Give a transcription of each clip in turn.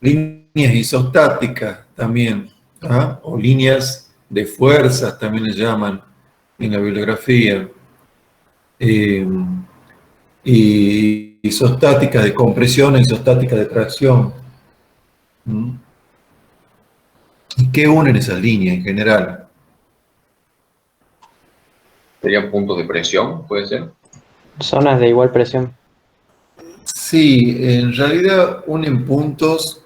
líneas isostáticas también, ¿ah? O líneas de fuerzas también le llaman en la bibliografía, eh, y isostática de compresión e isostática de tracción. ¿Mm? ¿Y qué unen esas líneas en general? ¿Serían puntos de presión, puede ser? Zonas de igual presión. Sí, en realidad unen puntos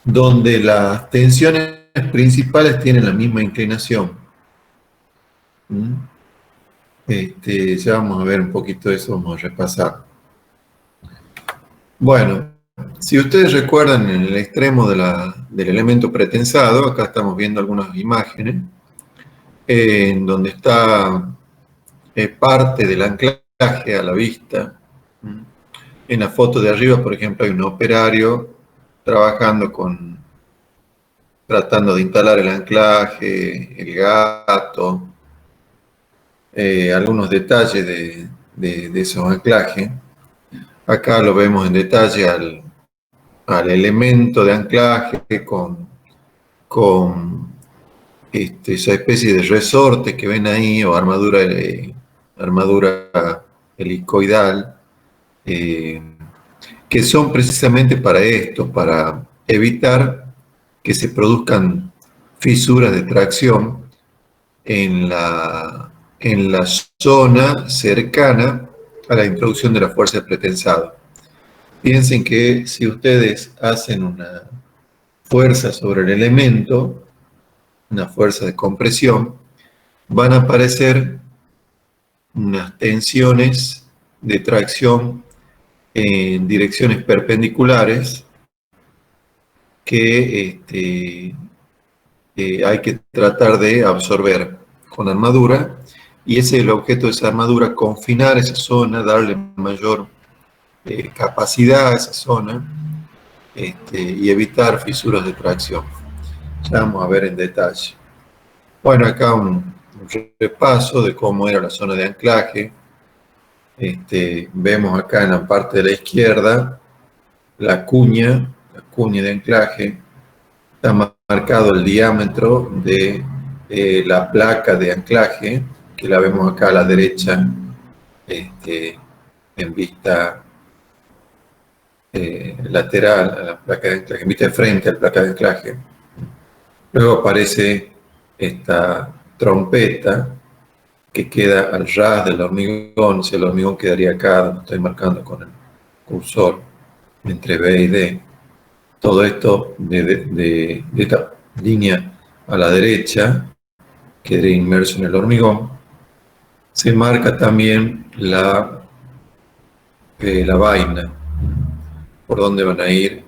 donde las tensiones principales tienen la misma inclinación. ¿Mm? Ya vamos a ver un poquito de eso, vamos a repasar. Bueno, si ustedes recuerdan en el extremo del elemento pretensado, acá estamos viendo algunas imágenes, en donde está parte del anclaje a la vista. ¿Mm? En la foto de arriba, por ejemplo, hay un operario trabajando tratando de instalar el anclaje, el gato, algunos detalles de esos anclajes. Acá lo vemos en detalle al elemento de anclaje con esa especie de resorte que ven ahí, o armadura helicoidal, que son precisamente para esto, para evitar que se produzcan fisuras de tracción en la zona cercana a la introducción de la fuerza de pretensado. Piensen que si ustedes hacen una fuerza sobre el elemento, una fuerza de compresión, van a aparecer unas tensiones de tracción en direcciones perpendiculares que hay que tratar de absorber con armadura, y ese es el objeto de esa armadura: confinar esa zona, darle mayor capacidad a esa zona, y evitar fisuras de tracción. Ya vamos a ver en detalle. Bueno, acá un repaso de cómo era la zona de anclaje. Vemos acá en la parte de la izquierda la cuña de anclaje. Está marcado el diámetro de la placa de anclaje, que la vemos acá a la derecha, en vista lateral a la placa de anclaje, en vista de frente a la placa de anclaje. Luego aparece esta trompeta que queda al ras del hormigón. Si el hormigón quedaría acá, donde estoy marcando con el cursor, entre B y D. Todo esto de esta línea a la derecha quedaría inmerso en el hormigón. Se marca también la vaina, por donde van a ir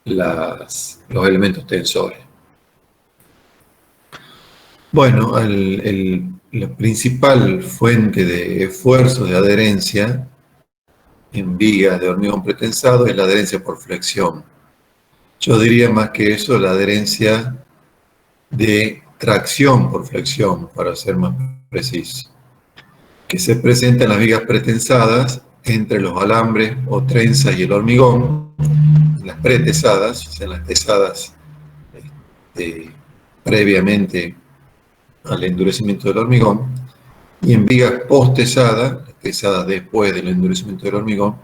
los elementos tensores. Bueno, la principal fuente de esfuerzo de adherencia en vigas de hormigón pretensado es la adherencia por flexión. Yo diría más que eso, la adherencia de tracción por flexión, para ser más preciso, que se presenta en las vigas pretensadas entre los alambres o trenzas y el hormigón, en las pretesadas, o sea, en las tesadas previamente al endurecimiento del hormigón, y en vigas postesadas, tesadas después del endurecimiento del hormigón,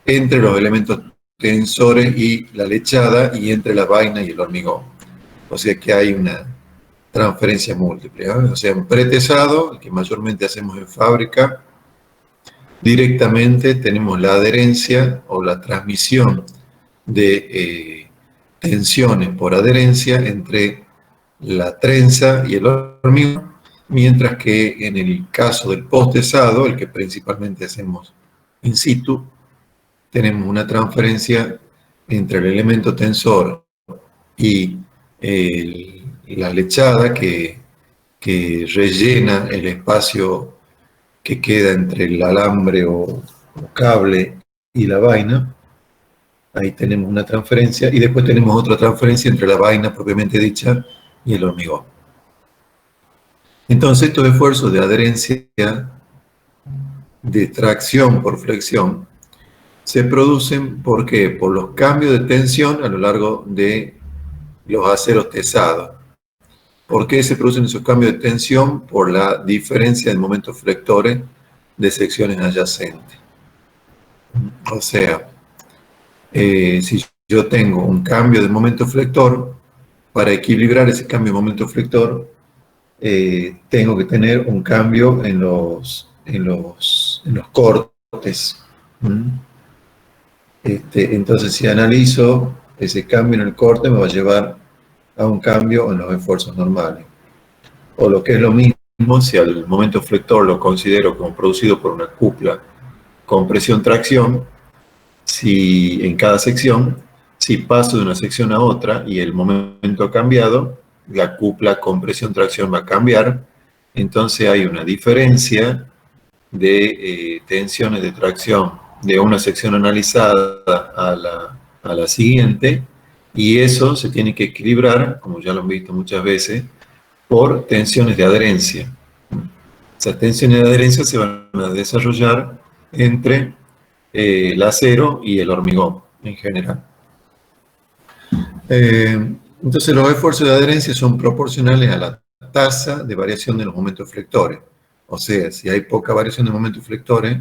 entre los elementos tensores y la lechada, y entre la vaina y el hormigón. O sea que hay una transferencia múltiple, ¿eh? O sea, en pretesado, el que mayormente hacemos en fábrica, directamente tenemos la adherencia o la transmisión de tensiones por adherencia entre la trenza y el hormigón, mientras que en el caso del postesado, el que principalmente hacemos in situ, tenemos una transferencia entre el elemento tensor y la lechada que rellena el espacio que queda entre el alambre o cable y la vaina. Ahí tenemos una transferencia, y después tenemos otra transferencia entre la vaina propiamente dicha y el hormigón. Entonces, estos esfuerzos de adherencia, de tracción por flexión, se producen, ¿por qué? Por los cambios de tensión a lo largo de los aceros tesados. ¿Por qué se producen esos cambios de tensión? Por la diferencia de momentos flectores de secciones adyacentes. O sea, si yo tengo un cambio de momento flector, para equilibrar ese cambio de momento flector, tengo que tener un cambio en los cortes. Entonces, si analizo ese cambio en el corte, me va a llevar a un cambio en los esfuerzos normales. O lo que es lo mismo, si al momento flector lo considero como producido por una cupla con presión-tracción, si en cada sección, si paso de una sección a otra y el momento ha cambiado, la cupla con presión-tracción va a cambiar, entonces hay una diferencia de tensiones de tracción de una sección analizada a la siguiente, y eso se tiene que equilibrar, como ya lo han visto muchas veces, por tensiones de adherencia. Esas tensiones de adherencia se van a desarrollar entre el acero y el hormigón en general. Entonces los esfuerzos de adherencia son proporcionales a la tasa de variación de los momentos flectores. O sea, si hay poca variación de momentos flectores,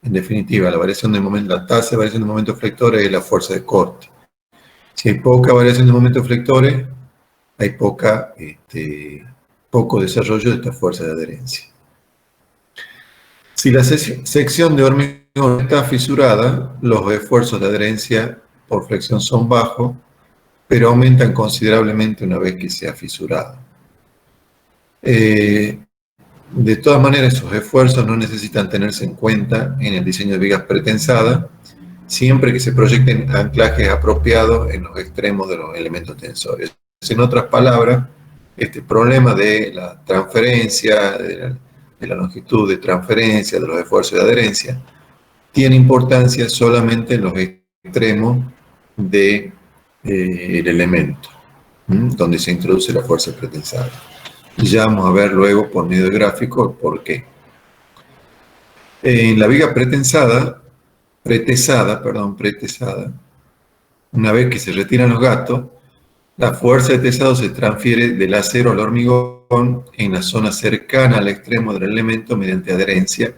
en definitiva, la tasa de variación de momentos flectores es la fuerza de corte. Si hay poca variación de momentos flectores, hay poco desarrollo de esta fuerza de adherencia. Si la sección de hormigón está fisurada, los esfuerzos de adherencia por flexión son bajos, pero aumentan considerablemente una vez que se ha fisurado. De todas maneras, esos esfuerzos no necesitan tenerse en cuenta en el diseño de vigas pretensadas, siempre que se proyecten anclajes apropiados en los extremos de los elementos tensores. En otras palabras, este problema de la transferencia, de la longitud de transferencia, de los esfuerzos de adherencia, tiene importancia solamente en los extremos del elemento, donde se introduce la fuerza pretensada. Y ya vamos a ver luego por medio de gráfico por qué. En la viga pretesada, una vez que se retiran los gatos, la fuerza de tesado se transfiere del acero al hormigón en la zona cercana al extremo del elemento mediante adherencia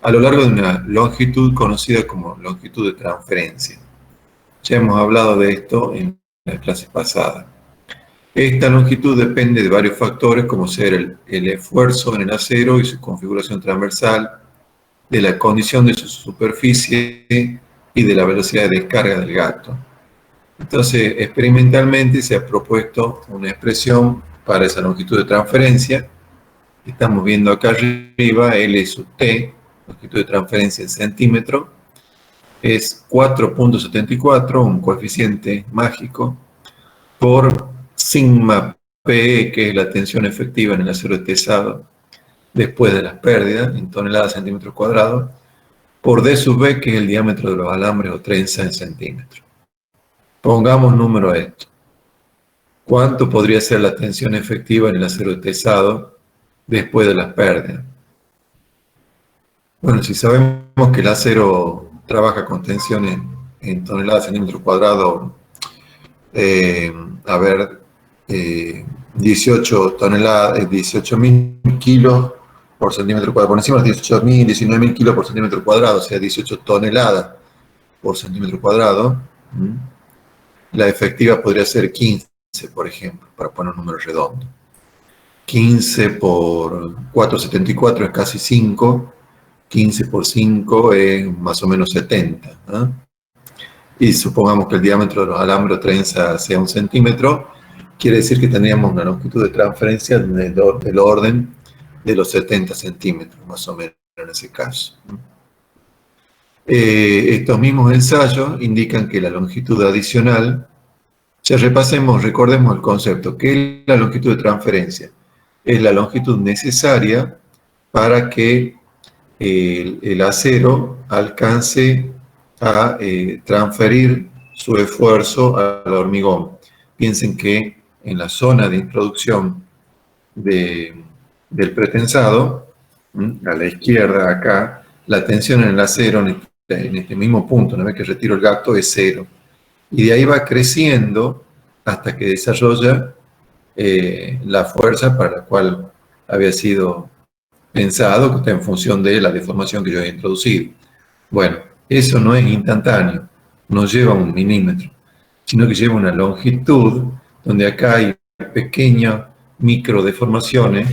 a lo largo de una longitud conocida como longitud de transferencia. Ya hemos hablado de esto en la clase pasada. Esta longitud depende de varios factores como ser el esfuerzo en el acero y su configuración transversal, de la condición de su superficie y de la velocidad de descarga del gato. Entonces, experimentalmente se ha propuesto una expresión para esa longitud de transferencia. Estamos viendo acá arriba L sub T, longitud de transferencia en centímetro, es 4.74, un coeficiente mágico, por sigma P, que es la tensión efectiva en el acero tesado después de las pérdidas, en toneladas centímetros cuadrados, por D sub B, que es el diámetro de los alambres o trenza en centímetros. Pongamos número a esto. ¿Cuánto podría ser la tensión efectiva en el acero tesado después de las pérdidas? Bueno, si sabemos que el acero trabaja con tensiones en toneladas centímetros cuadrados, 18.000 kilos por centímetro cuadrado, por encima de 18.000, 19.000 kilos por centímetro cuadrado, o sea, 18 toneladas por centímetro cuadrado, la efectiva podría ser 15, por ejemplo, para poner un número redondo. 15 por 4,74 es casi 5, 15 por 5 es más o menos 70. ¿Eh? Y supongamos que el diámetro de los alambres o trenza sea 1 centímetro, quiere decir que tendríamos una longitud de transferencia del orden de los 70 centímetros, más o menos en ese caso. Estos mismos ensayos indican que la longitud adicional, ya recordemos el concepto, ¿qué es la longitud de transferencia? Es la longitud necesaria para que el acero alcance a transferir su esfuerzo al hormigón. Piensen que en la zona de introducción del pretensado, a la izquierda acá, la tensión en el acero en este mismo punto, una vez que retiro el gasto, es 0. Y de ahí va creciendo hasta que desarrolla la fuerza para la cual había sido pensado, que está en función de la deformación que yo he introducido. Bueno, eso no es instantáneo, no lleva un milímetro, sino que lleva una longitud donde acá hay pequeñas micro deformaciones.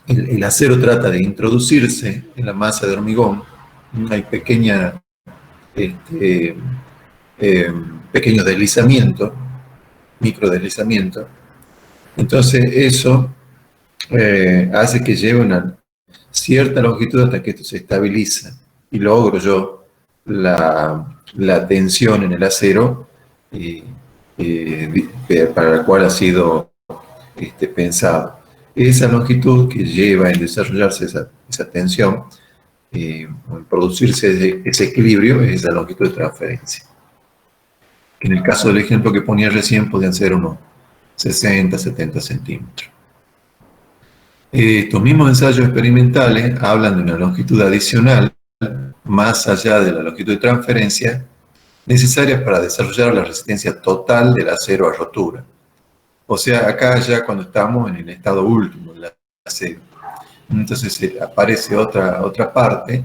El acero trata de introducirse en la masa de hormigón, hay pequeños deslizamientos, micro deslizamientos. Entonces eso hace que lleve una cierta longitud hasta que esto se estabiliza y logro yo la tensión en el acero para la cual ha sido pensado. Esa longitud que lleva en desarrollarse esa tensión, en producirse ese equilibrio, es esa longitud de transferencia. En el caso del ejemplo que ponía recién, podían ser unos 60, 70 centímetros. Estos mismos ensayos experimentales hablan de una longitud adicional, más allá de la longitud de transferencia, necesaria para desarrollar la resistencia total del acero a rotura. O sea, acá ya cuando estamos en el estado último del acero. Entonces aparece otra parte,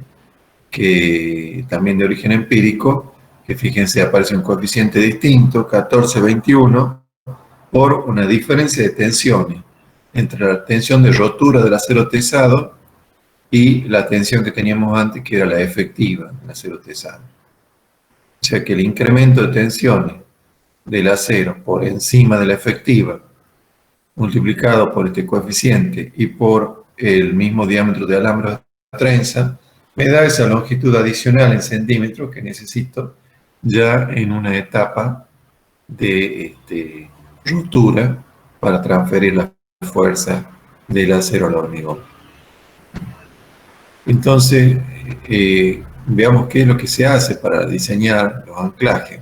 que también de origen empírico, que fíjense, aparece un coeficiente distinto, 14,21, por una diferencia de tensiones entre la tensión de rotura del acero tesado y la tensión que teníamos antes, que era la efectiva del acero tesado. O sea que el incremento de tensiones del acero por encima de la efectiva, multiplicado por este coeficiente y por el mismo diámetro de alambre de trenza, me da esa longitud adicional en centímetros que necesito ya en una etapa de rotura para transferir la fuerza del acero al hormigón. Entonces, veamos qué es lo que se hace para diseñar los anclajes.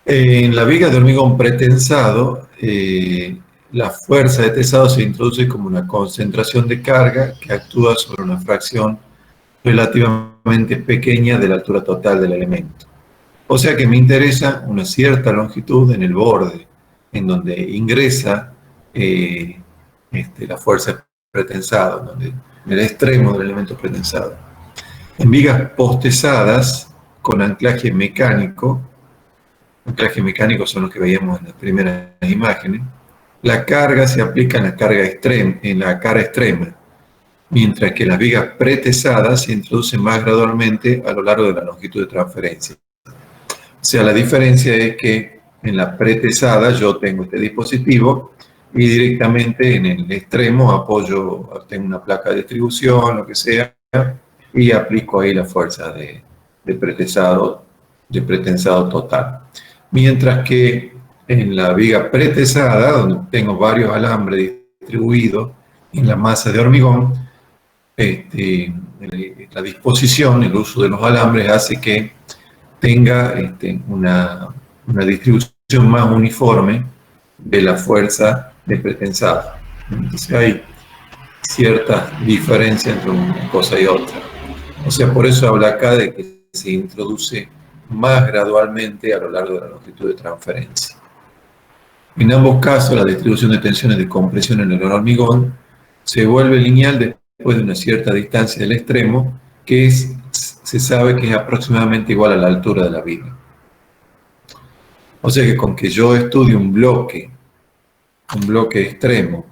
En la viga de hormigón pretensado, la fuerza de tesado se introduce como una concentración de carga que actúa sobre una fracción relativamente pequeña de la altura total del elemento. O sea que me interesa una cierta longitud en el borde, en donde ingresa la fuerza pretensada, en el extremo del elemento pretensado. En vigas postesadas con anclaje mecánico son los que veíamos en las primeras imágenes, la carga se aplica en la cara extrema, mientras que las vigas pretesadas se introducen más gradualmente a lo largo de la longitud de transferencia. O sea, la diferencia es que en la pretesada yo tengo este dispositivo y directamente en el extremo tengo una placa de distribución, lo que sea, y aplico ahí la fuerza de pretensado total. Mientras que en la viga pretesada, donde tengo varios alambres distribuidos en la masa de hormigón, la disposición, el uso de los alambres hace que tenga una distribución más uniforme de la fuerza de pretensado. Entonces hay cierta diferencia entre una cosa y otra. O sea, por eso habla acá de que se introduce más gradualmente a lo largo de la longitud de transferencia. En ambos casos, la distribución de tensiones de compresión en el hormigón se vuelve lineal después de una cierta distancia del extremo, que se sabe que es aproximadamente igual a la altura de la viga. O sea que con que yo estudie un bloque extremo,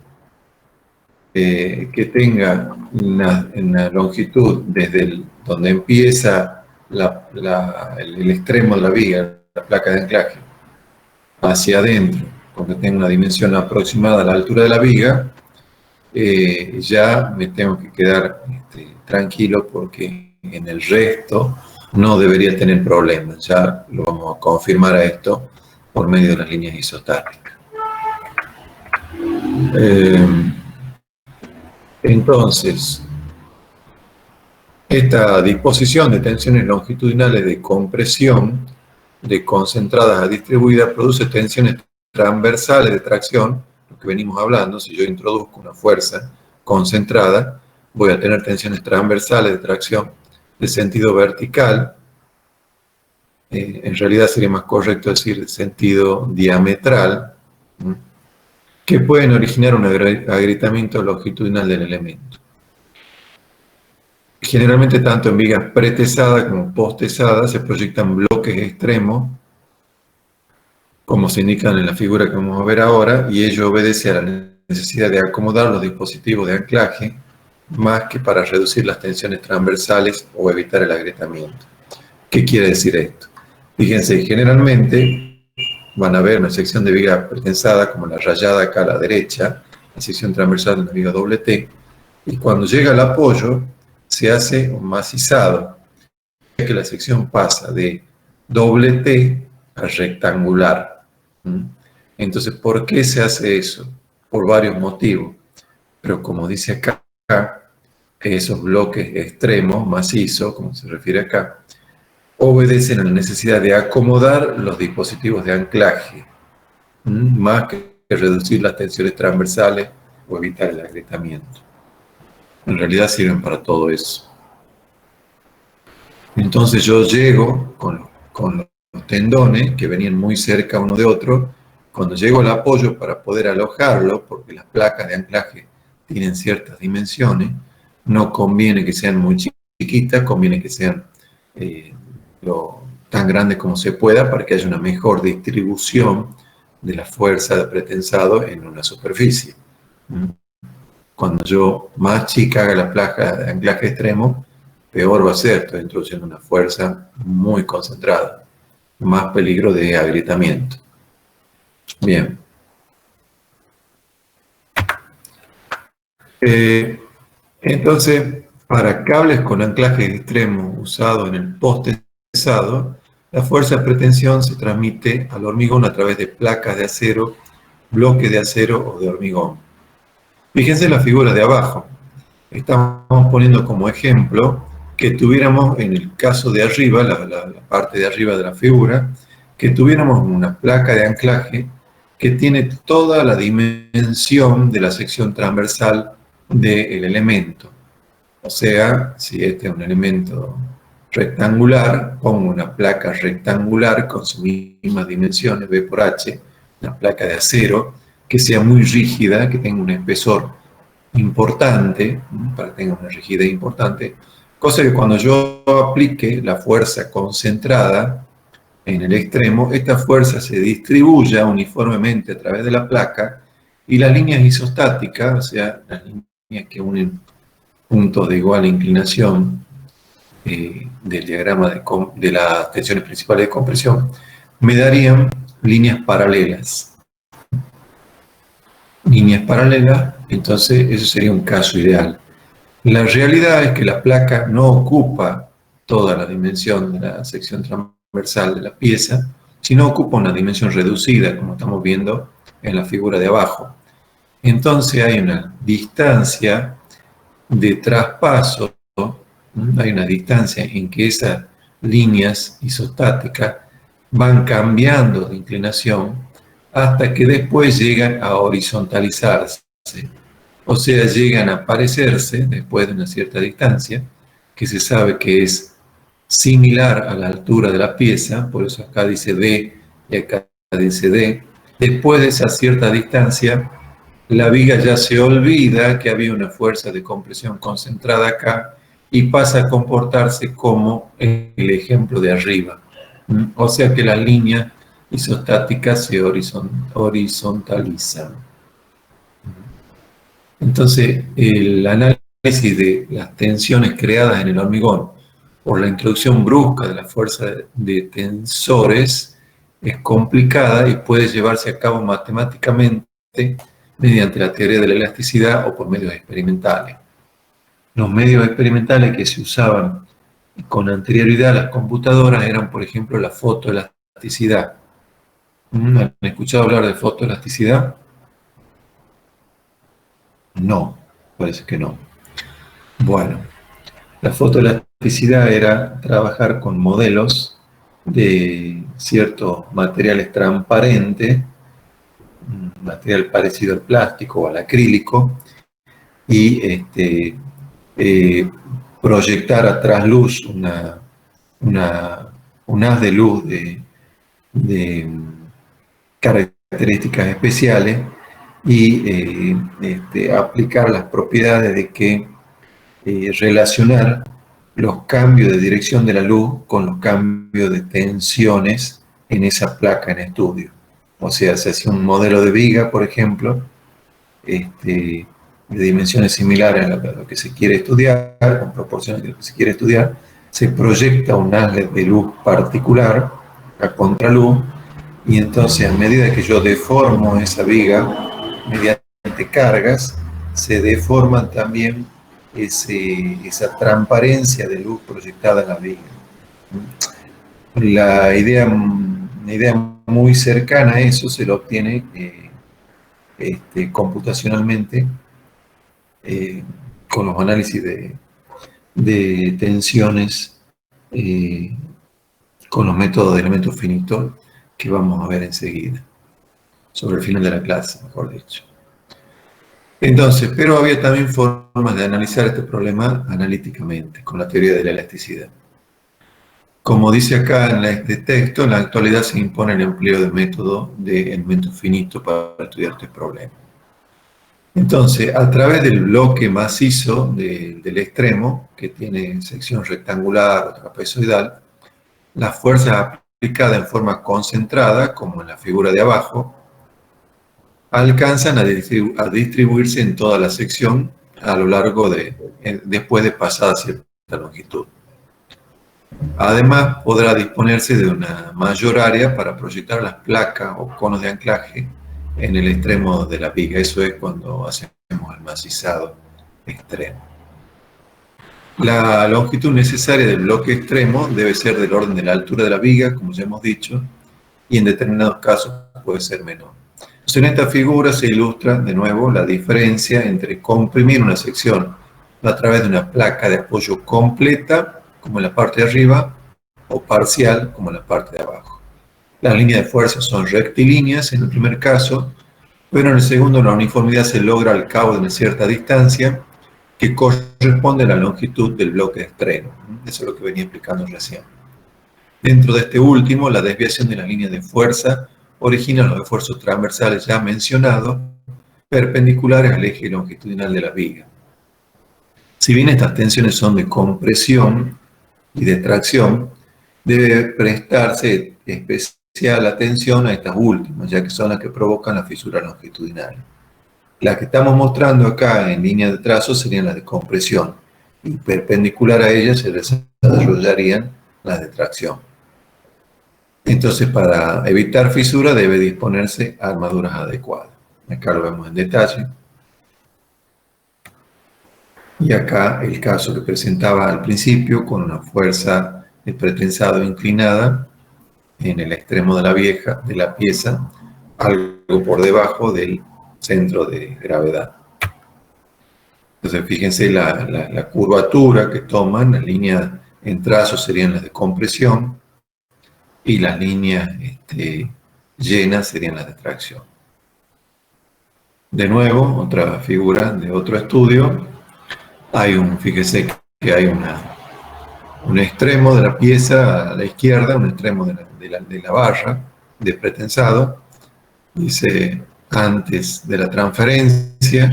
que tenga una longitud desde donde empieza el extremo de la viga, la placa de anclaje, hacia adentro, porque tenga una dimensión aproximada a la altura de la viga, ya me tengo que quedar tranquilo, porque en el resto no debería tener problemas. Ya lo vamos a confirmar a esto por medio de las líneas isostáticas. Entonces, esta disposición de tensiones longitudinales de compresión, de concentradas a distribuidas, produce tensiones transversales de tracción, lo que venimos hablando. Si yo introduzco una fuerza concentrada, voy a tener tensiones transversales de tracción de sentido vertical. En realidad sería más correcto decir de sentido diametral, que pueden originar un agrietamiento longitudinal del elemento. Generalmente, tanto en vigas pretesadas como postesadas, se proyectan bloques extremos, como se indican en la figura que vamos a ver ahora, y ello obedece a la necesidad de acomodar los dispositivos de anclaje, más que para reducir las tensiones transversales o evitar el agrietamiento. ¿Qué quiere decir esto? Fíjense, generalmente van a ver una sección de viga pretensada, como la rayada acá a la derecha, la sección transversal de una viga doble T, y cuando llega al apoyo, se hace un macizado, ya que la sección pasa de doble T a rectangular. Entonces, ¿por qué se hace eso? Por varios motivos. Pero como dice acá, esos bloques extremos, macizos, como se refiere acá, obedecen a la necesidad de acomodar los dispositivos de anclaje, más que reducir las tensiones transversales o evitar el agrietamiento. En realidad sirven para todo eso. Entonces yo llego con los tendones que venían muy cerca uno de otro. Cuando llego al apoyo para poder alojarlo, porque las placas de anclaje tienen ciertas dimensiones, no conviene que sean muy chiquitas, conviene que sean tan grandes como se pueda para que haya una mejor distribución de la fuerza de pretensado en una superficie. Cuando yo más chica haga la placa de anclaje extremo, peor va a ser, estoy introduciendo una fuerza muy concentrada, más peligro de agrietamiento. Bien. Entonces, para cables con anclaje extremo usado en el poste pesado, la fuerza de pretensión se transmite al hormigón a través de placas de acero, bloques de acero o de hormigón. Fíjense la figura de abajo. Estamos poniendo como ejemplo que tuviéramos, en el caso de arriba, la parte de arriba de la figura, que tuviéramos una placa de anclaje que tiene toda la dimensión de la sección transversal del elemento. O sea, si este es un elemento rectangular, pongo una placa rectangular con sus mismas dimensiones, B por H, una placa de acero, que sea muy rígida, que tenga un espesor importante, para que tenga una rigidez importante, cosa que cuando yo aplique la fuerza concentrada en el extremo, esta fuerza se distribuya uniformemente a través de la placa y las líneas isostáticas, o sea, las líneas que unen puntos de igual inclinación del diagrama de las tensiones principales de compresión, me darían líneas paralelas. Líneas paralelas, entonces eso sería un caso ideal. La realidad es que la placa no ocupa toda la dimensión de la sección transversal de la pieza, sino ocupa una dimensión reducida, como estamos viendo en la figura de abajo. Entonces hay una distancia de traspaso, hay una distancia en que esas líneas isostáticas van cambiando de inclinación hasta que después llegan a horizontalizarse. O sea, llegan a parecerse, después de una cierta distancia, que se sabe que es similar a la altura de la pieza, por eso acá dice D y acá dice D. Después de esa cierta distancia, la viga ya se olvida que había una fuerza de compresión concentrada acá y pasa a comportarse como el ejemplo de arriba. O sea que las líneas isostáticas se horizontalizan. Entonces, el análisis de las tensiones creadas en el hormigón por la introducción brusca de la fuerza de tensores es complicada y puede llevarse a cabo matemáticamente mediante la teoría de la elasticidad o por medios experimentales. Los medios experimentales que se usaban con anterioridad a las computadoras eran, por ejemplo, la fotoelasticidad. ¿Han escuchado hablar de fotoelasticidad? No, parece que no. Bueno, la fotoelasticidad era trabajar con modelos de ciertos materiales transparentes, material parecido al plástico o al acrílico, y proyectar a trasluz un haz de luz de características especiales y aplicar las propiedades de que relacionar los cambios de dirección de la luz con los cambios de tensiones en esa placa en estudio. O sea, se hace un modelo de viga, por ejemplo, de dimensiones similares a lo que se quiere estudiar, con proporciones de lo que se quiere estudiar, se proyecta un haz de luz particular a contraluz, y entonces a medida que yo deformo esa viga mediante cargas, se deforman también esa transparencia de luz proyectada en la viga. Una idea muy cercana a eso se lo obtiene computacionalmente con los análisis de tensiones con los métodos de elementos finitos que vamos a ver enseguida, sobre el final de la clase, mejor dicho. Entonces, pero había también formas de analizar este problema analíticamente, con la teoría de la elasticidad. Como dice acá en este texto, en la actualidad se impone el empleo del método de elementos finitos para estudiar este problema. Entonces, a través del bloque macizo del extremo, que tiene sección rectangular o trapezoidal, las fuerzas aplicadas en forma concentrada, como en la figura de abajo, alcanzan a distribuirse en toda la sección a lo largo después de pasada cierta longitud. Además, podrá disponerse de una mayor área para proyectar las placas o conos de anclaje en el extremo de la viga. Eso es cuando hacemos el macizado extremo. La longitud necesaria del bloque extremo debe ser del orden de la altura de la viga, como ya hemos dicho, y en determinados casos puede ser menor. Entonces, en esta figura se ilustra de nuevo la diferencia entre comprimir una sección a través de una placa de apoyo completa, como en la parte de arriba, o parcial, como en la parte de abajo. Las líneas de fuerza son rectilíneas en el primer caso, pero en el segundo la uniformidad se logra al cabo de una cierta distancia que corresponde a la longitud del bloque extremo. Eso es lo que venía explicando recién. Dentro de este último, la desviación de las líneas de fuerza origina los esfuerzos transversales ya mencionados, perpendiculares al eje longitudinal de la viga. Si bien estas tensiones son de compresión y de tracción, debe prestarse especial atención a estas últimas, ya que son las que provocan la fisura longitudinal. Las que estamos mostrando acá en línea de trazo serían las de compresión, y perpendicular a ellas se desarrollarían las de tracción. Entonces, para evitar fisura debe disponerse a armaduras adecuadas. Acá lo vemos en detalle. Y acá el caso que presentaba al principio, con una fuerza de pretensado inclinada en el extremo de la pieza, algo por debajo del centro de gravedad. Entonces, fíjense la curvatura que toman, las líneas en trazo serían las de compresión y las líneas llenas serían las de tracción. De nuevo, otra figura de otro estudio. Fíjense que hay un extremo de la pieza a la izquierda, un extremo de la barra de pretensado. Dice antes de la transferencia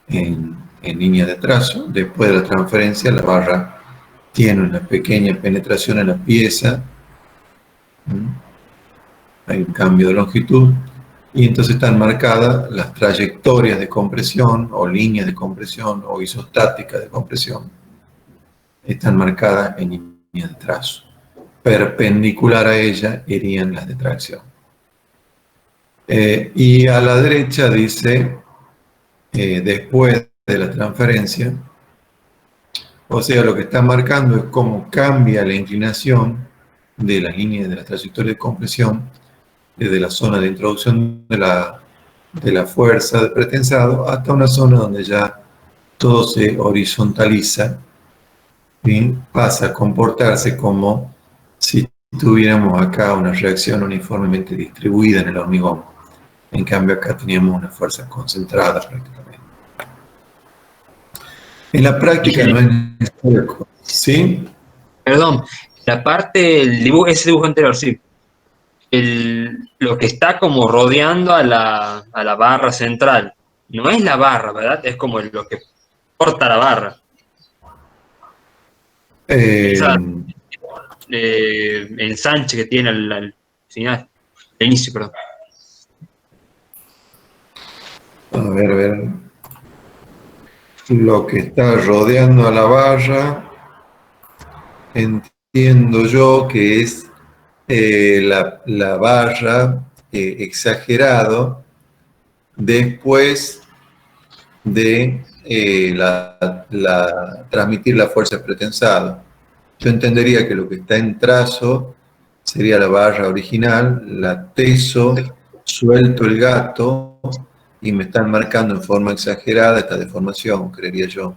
en línea de trazo. Después de la transferencia, la barra tiene una pequeña penetración en la pieza. Hay un cambio de longitud. Y entonces están marcadas las trayectorias de compresión, o líneas de compresión, o isostáticas de compresión. Están marcadas en línea de trazo. Perpendicular a ella irían las de tracción. Y a la derecha dice, después de la transferencia, o sea, lo que está marcando es cómo cambia la inclinación de las líneas de la trayectoria de compresión desde la zona de introducción de la fuerza de pretensado hasta una zona donde ya todo se horizontaliza y pasa a comportarse como si tuviéramos acá una reacción uniformemente distribuida en el hormigón. En cambio acá teníamos una fuerza concentrada prácticamente. En la práctica no es necesario, ¿sí? Perdón, la parte, el dibujo, ese dibujo anterior, sí. Lo que está como rodeando a la barra central. No es la barra, ¿verdad? Es como lo que corta la barra. Eh, Esa ensanche que tiene al final, al inicio, perdón. a ver. Lo que está rodeando a la barra, entiendo yo que es la barra exagerado después de transmitir la fuerza pretensada. Yo entendería que lo que está en trazo sería la barra original, la teso, suelto el gato y me están marcando en forma exagerada esta deformación, creería yo.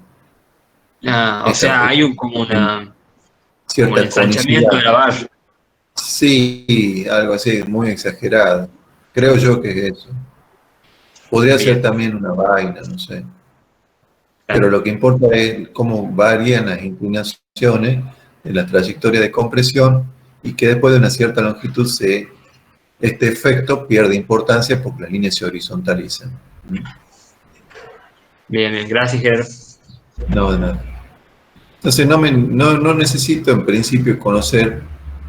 Ah, o Esta sea, hay como un cierta ensanchamiento de conicidad. la barra. Sí, algo así, muy exagerado. Creo yo que es eso. Podría ser Bien. también una vaina, no sé. Pero lo que importa es cómo varían las inclinaciones de la trayectoria de compresión y que después de una cierta longitud este efecto pierde importancia porque las líneas se horizontalizan. Bien, bien. Gracias, Ger. No, de nada. Entonces no necesito en principio conocer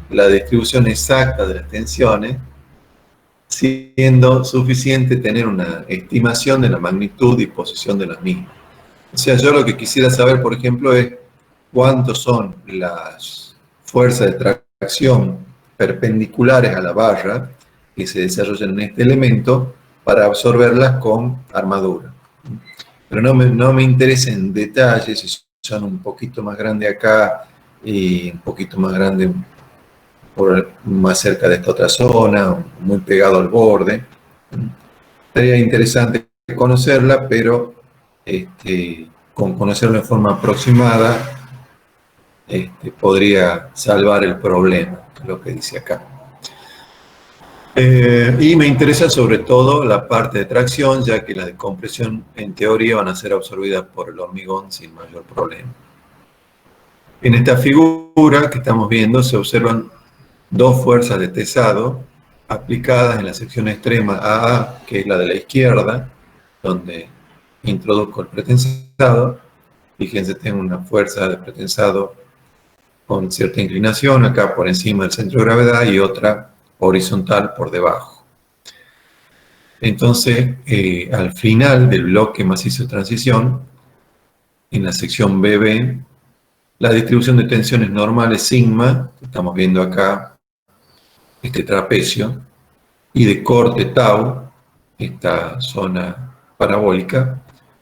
la distribución exacta de las tensiones, siendo suficiente tener una estimación de la magnitud y posición de las mismas. O sea, yo lo que quisiera saber, por ejemplo, es cuántos son las fuerzas de tracción perpendiculares a la barra que se desarrollan en este elemento para absorberlas con armadura. Pero no me interesa en detalle si son un poquito más grandes acá y un poquito más grande más cerca de esta otra zona, muy pegado al borde. Sería interesante conocerla, pero con conocerla en forma aproximada podría salvar el problema, lo que dice acá. Y me interesa sobre todo la parte de tracción, ya que las de compresión en teoría van a ser absorbidas por el hormigón sin mayor problema. En esta figura que estamos viendo se observan dos fuerzas de tesado aplicadas en la sección extrema AA, que es la de la izquierda, donde introduzco el pretensado. Fíjense, tengo una fuerza de pretensado con cierta inclinación acá por encima del centro de gravedad y otra horizontal por debajo. Entonces, al final del bloque macizo de transición, en la sección BB, la distribución de tensiones normales sigma, que estamos viendo acá, este trapecio, y de corte tau, esta zona parabólica,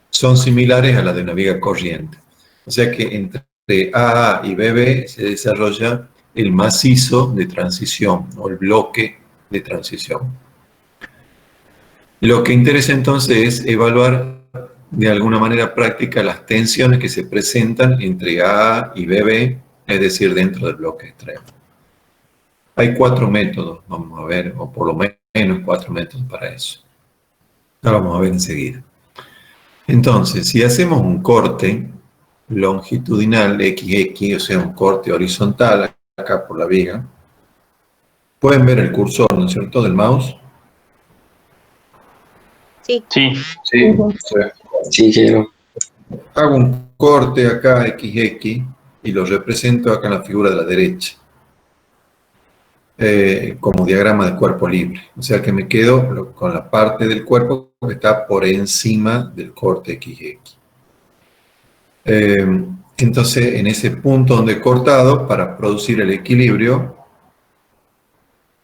son similares a las de una viga corriente. O sea que entre AA y BB se desarrolla el macizo de transición o el bloque de transición. Lo que interesa entonces es evaluar de alguna manera práctica las tensiones que se presentan entre AA y BB, es decir, dentro del bloque extremo. Hay 4 métodos, vamos a ver, o por lo menos 4 métodos para eso. Lo vamos a ver enseguida. Entonces, si hacemos un corte longitudinal XX, o sea, un corte horizontal acá por la viga, pueden ver el cursor, ¿no es cierto?, del mouse. Sí. Sí. Sí, Sí, quiero. Hago un corte acá XX y lo represento acá en la figura de la derecha, como diagrama de cuerpo libre. O sea que me quedo con la parte del cuerpo que está por encima del corte XX. Entonces, en ese punto donde he cortado, para producir el equilibrio,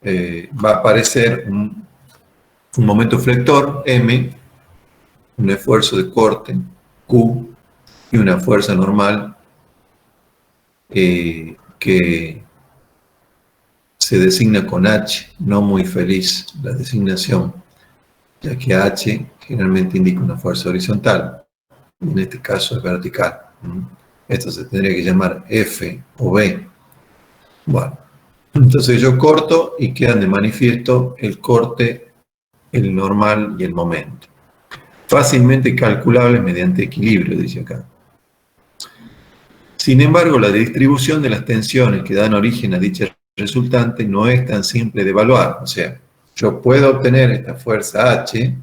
va a aparecer un momento flector, M, un esfuerzo de corte, Q, y una fuerza normal que se designa con H, no muy feliz la designación, ya que H generalmente indica una fuerza horizontal, y en este caso es vertical. Esto se tendría que llamar F o B. Bueno, entonces yo corto y quedan de manifiesto el corte, el normal y el momento. Fácilmente calculables mediante equilibrio, dice acá. Sin embargo, la distribución de las tensiones que dan origen a dicha resultante no es tan simple de evaluar. O sea, yo puedo obtener esta fuerza H,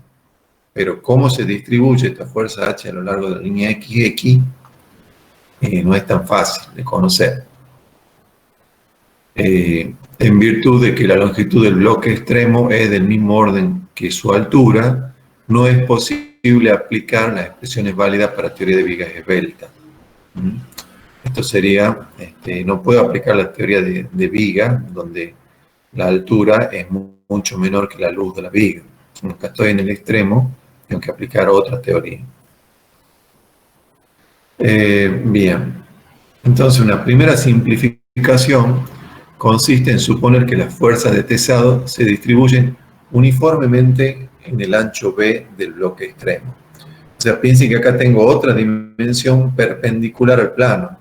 pero cómo se distribuye esta fuerza H a lo largo de la línea XX no es tan fácil de conocer. En virtud de que la longitud del bloque extremo es del mismo orden que su altura, no es posible aplicar las expresiones válidas para teoría de vigas esbeltas. Esto sería, no puedo aplicar la teoría de viga, donde la altura es mucho menor que la luz de la viga. Como acá estoy en el extremo, tengo que aplicar otra teoría. Bien, entonces una primera simplificación consiste en suponer que las fuerzas de tesado se distribuyen uniformemente en el ancho B del bloque extremo. O sea, piensen que acá tengo otra dimensión perpendicular al plano.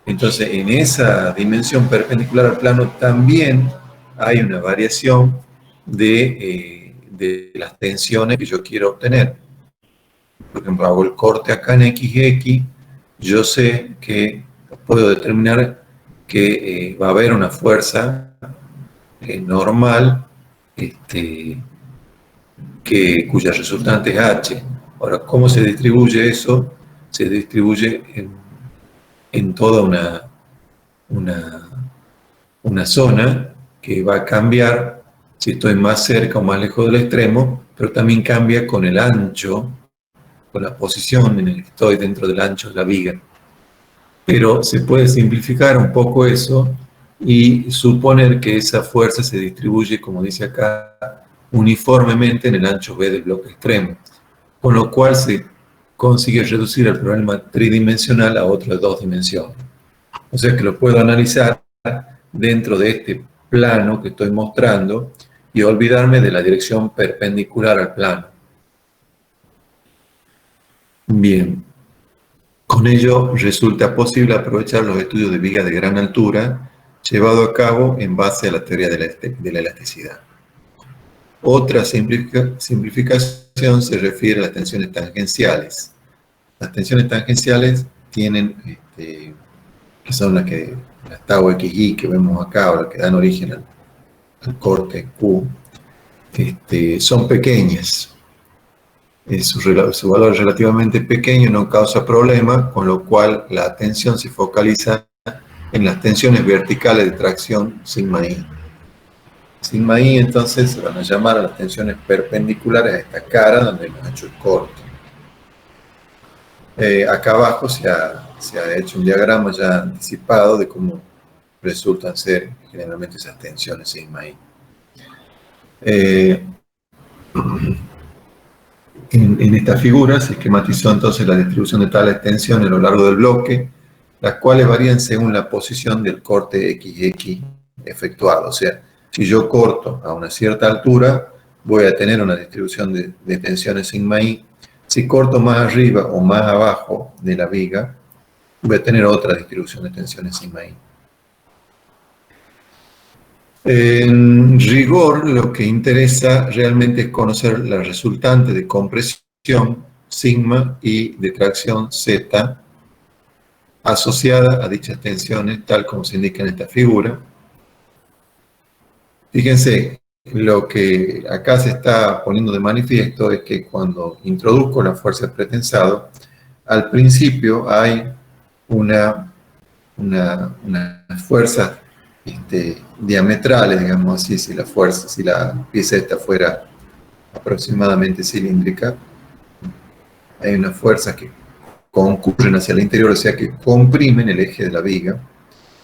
Entonces, en esa dimensión perpendicular al plano también hay una variación de las tensiones que yo quiero obtener. Por ejemplo, hago el corte acá en XX, yo sé que puedo determinar que va a haber una fuerza normal cuya resultante es H. Ahora, ¿cómo se distribuye eso? Se distribuye en toda una zona que va a cambiar si estoy más cerca o más lejos del extremo, pero también cambia con el ancho, con la posición en la que estoy dentro del ancho de la viga. Pero se puede simplificar un poco eso y suponer que esa fuerza se distribuye, como dice acá, uniformemente en el ancho B del bloque extremo, con lo cual se consigue reducir el problema tridimensional a otras dos dimensiones. O sea que lo puedo analizar dentro de este plano que estoy mostrando y olvidarme de la dirección perpendicular al plano. Bien, con ello resulta posible aprovechar los estudios de vigas de gran altura llevados a cabo en base a la teoría de la elasticidad. Otra simplificación se refiere a las tensiones tangenciales. Las tensiones tangenciales tienen, que son las tau XY que vemos acá, o las que dan origen al corte Q, son pequeñas. Su valor es relativamente pequeño, no causa problema, con lo cual la atención se focaliza en las tensiones verticales de tracción sigma I. Sigma I entonces se van a llamar a las tensiones perpendiculares a esta cara donde hemos hecho el corte. Acá abajo se ha hecho un diagrama ya anticipado de cómo resultan ser generalmente esas tensiones sigma I. En esta figura se esquematizó entonces la distribución de tales tensiones a lo largo del bloque, las cuales varían según la posición del corte XX efectuado. O sea, si yo corto a una cierta altura, voy a tener una distribución de tensiones sigma I. Si corto más arriba o más abajo de la viga, voy a tener otra distribución de tensiones sigma I. En rigor, lo que interesa realmente es conocer la resultante de compresión sigma y de tracción Z asociada a dichas tensiones, tal como se indica en esta figura. Fíjense, lo que acá se está poniendo de manifiesto es que cuando introduzco la fuerza de pretensado, al principio hay unas fuerzas diametrales, digamos así, si la pieza esta fuera aproximadamente cilíndrica, hay unas fuerzas que concurren hacia el interior, o sea que comprimen el eje de la viga,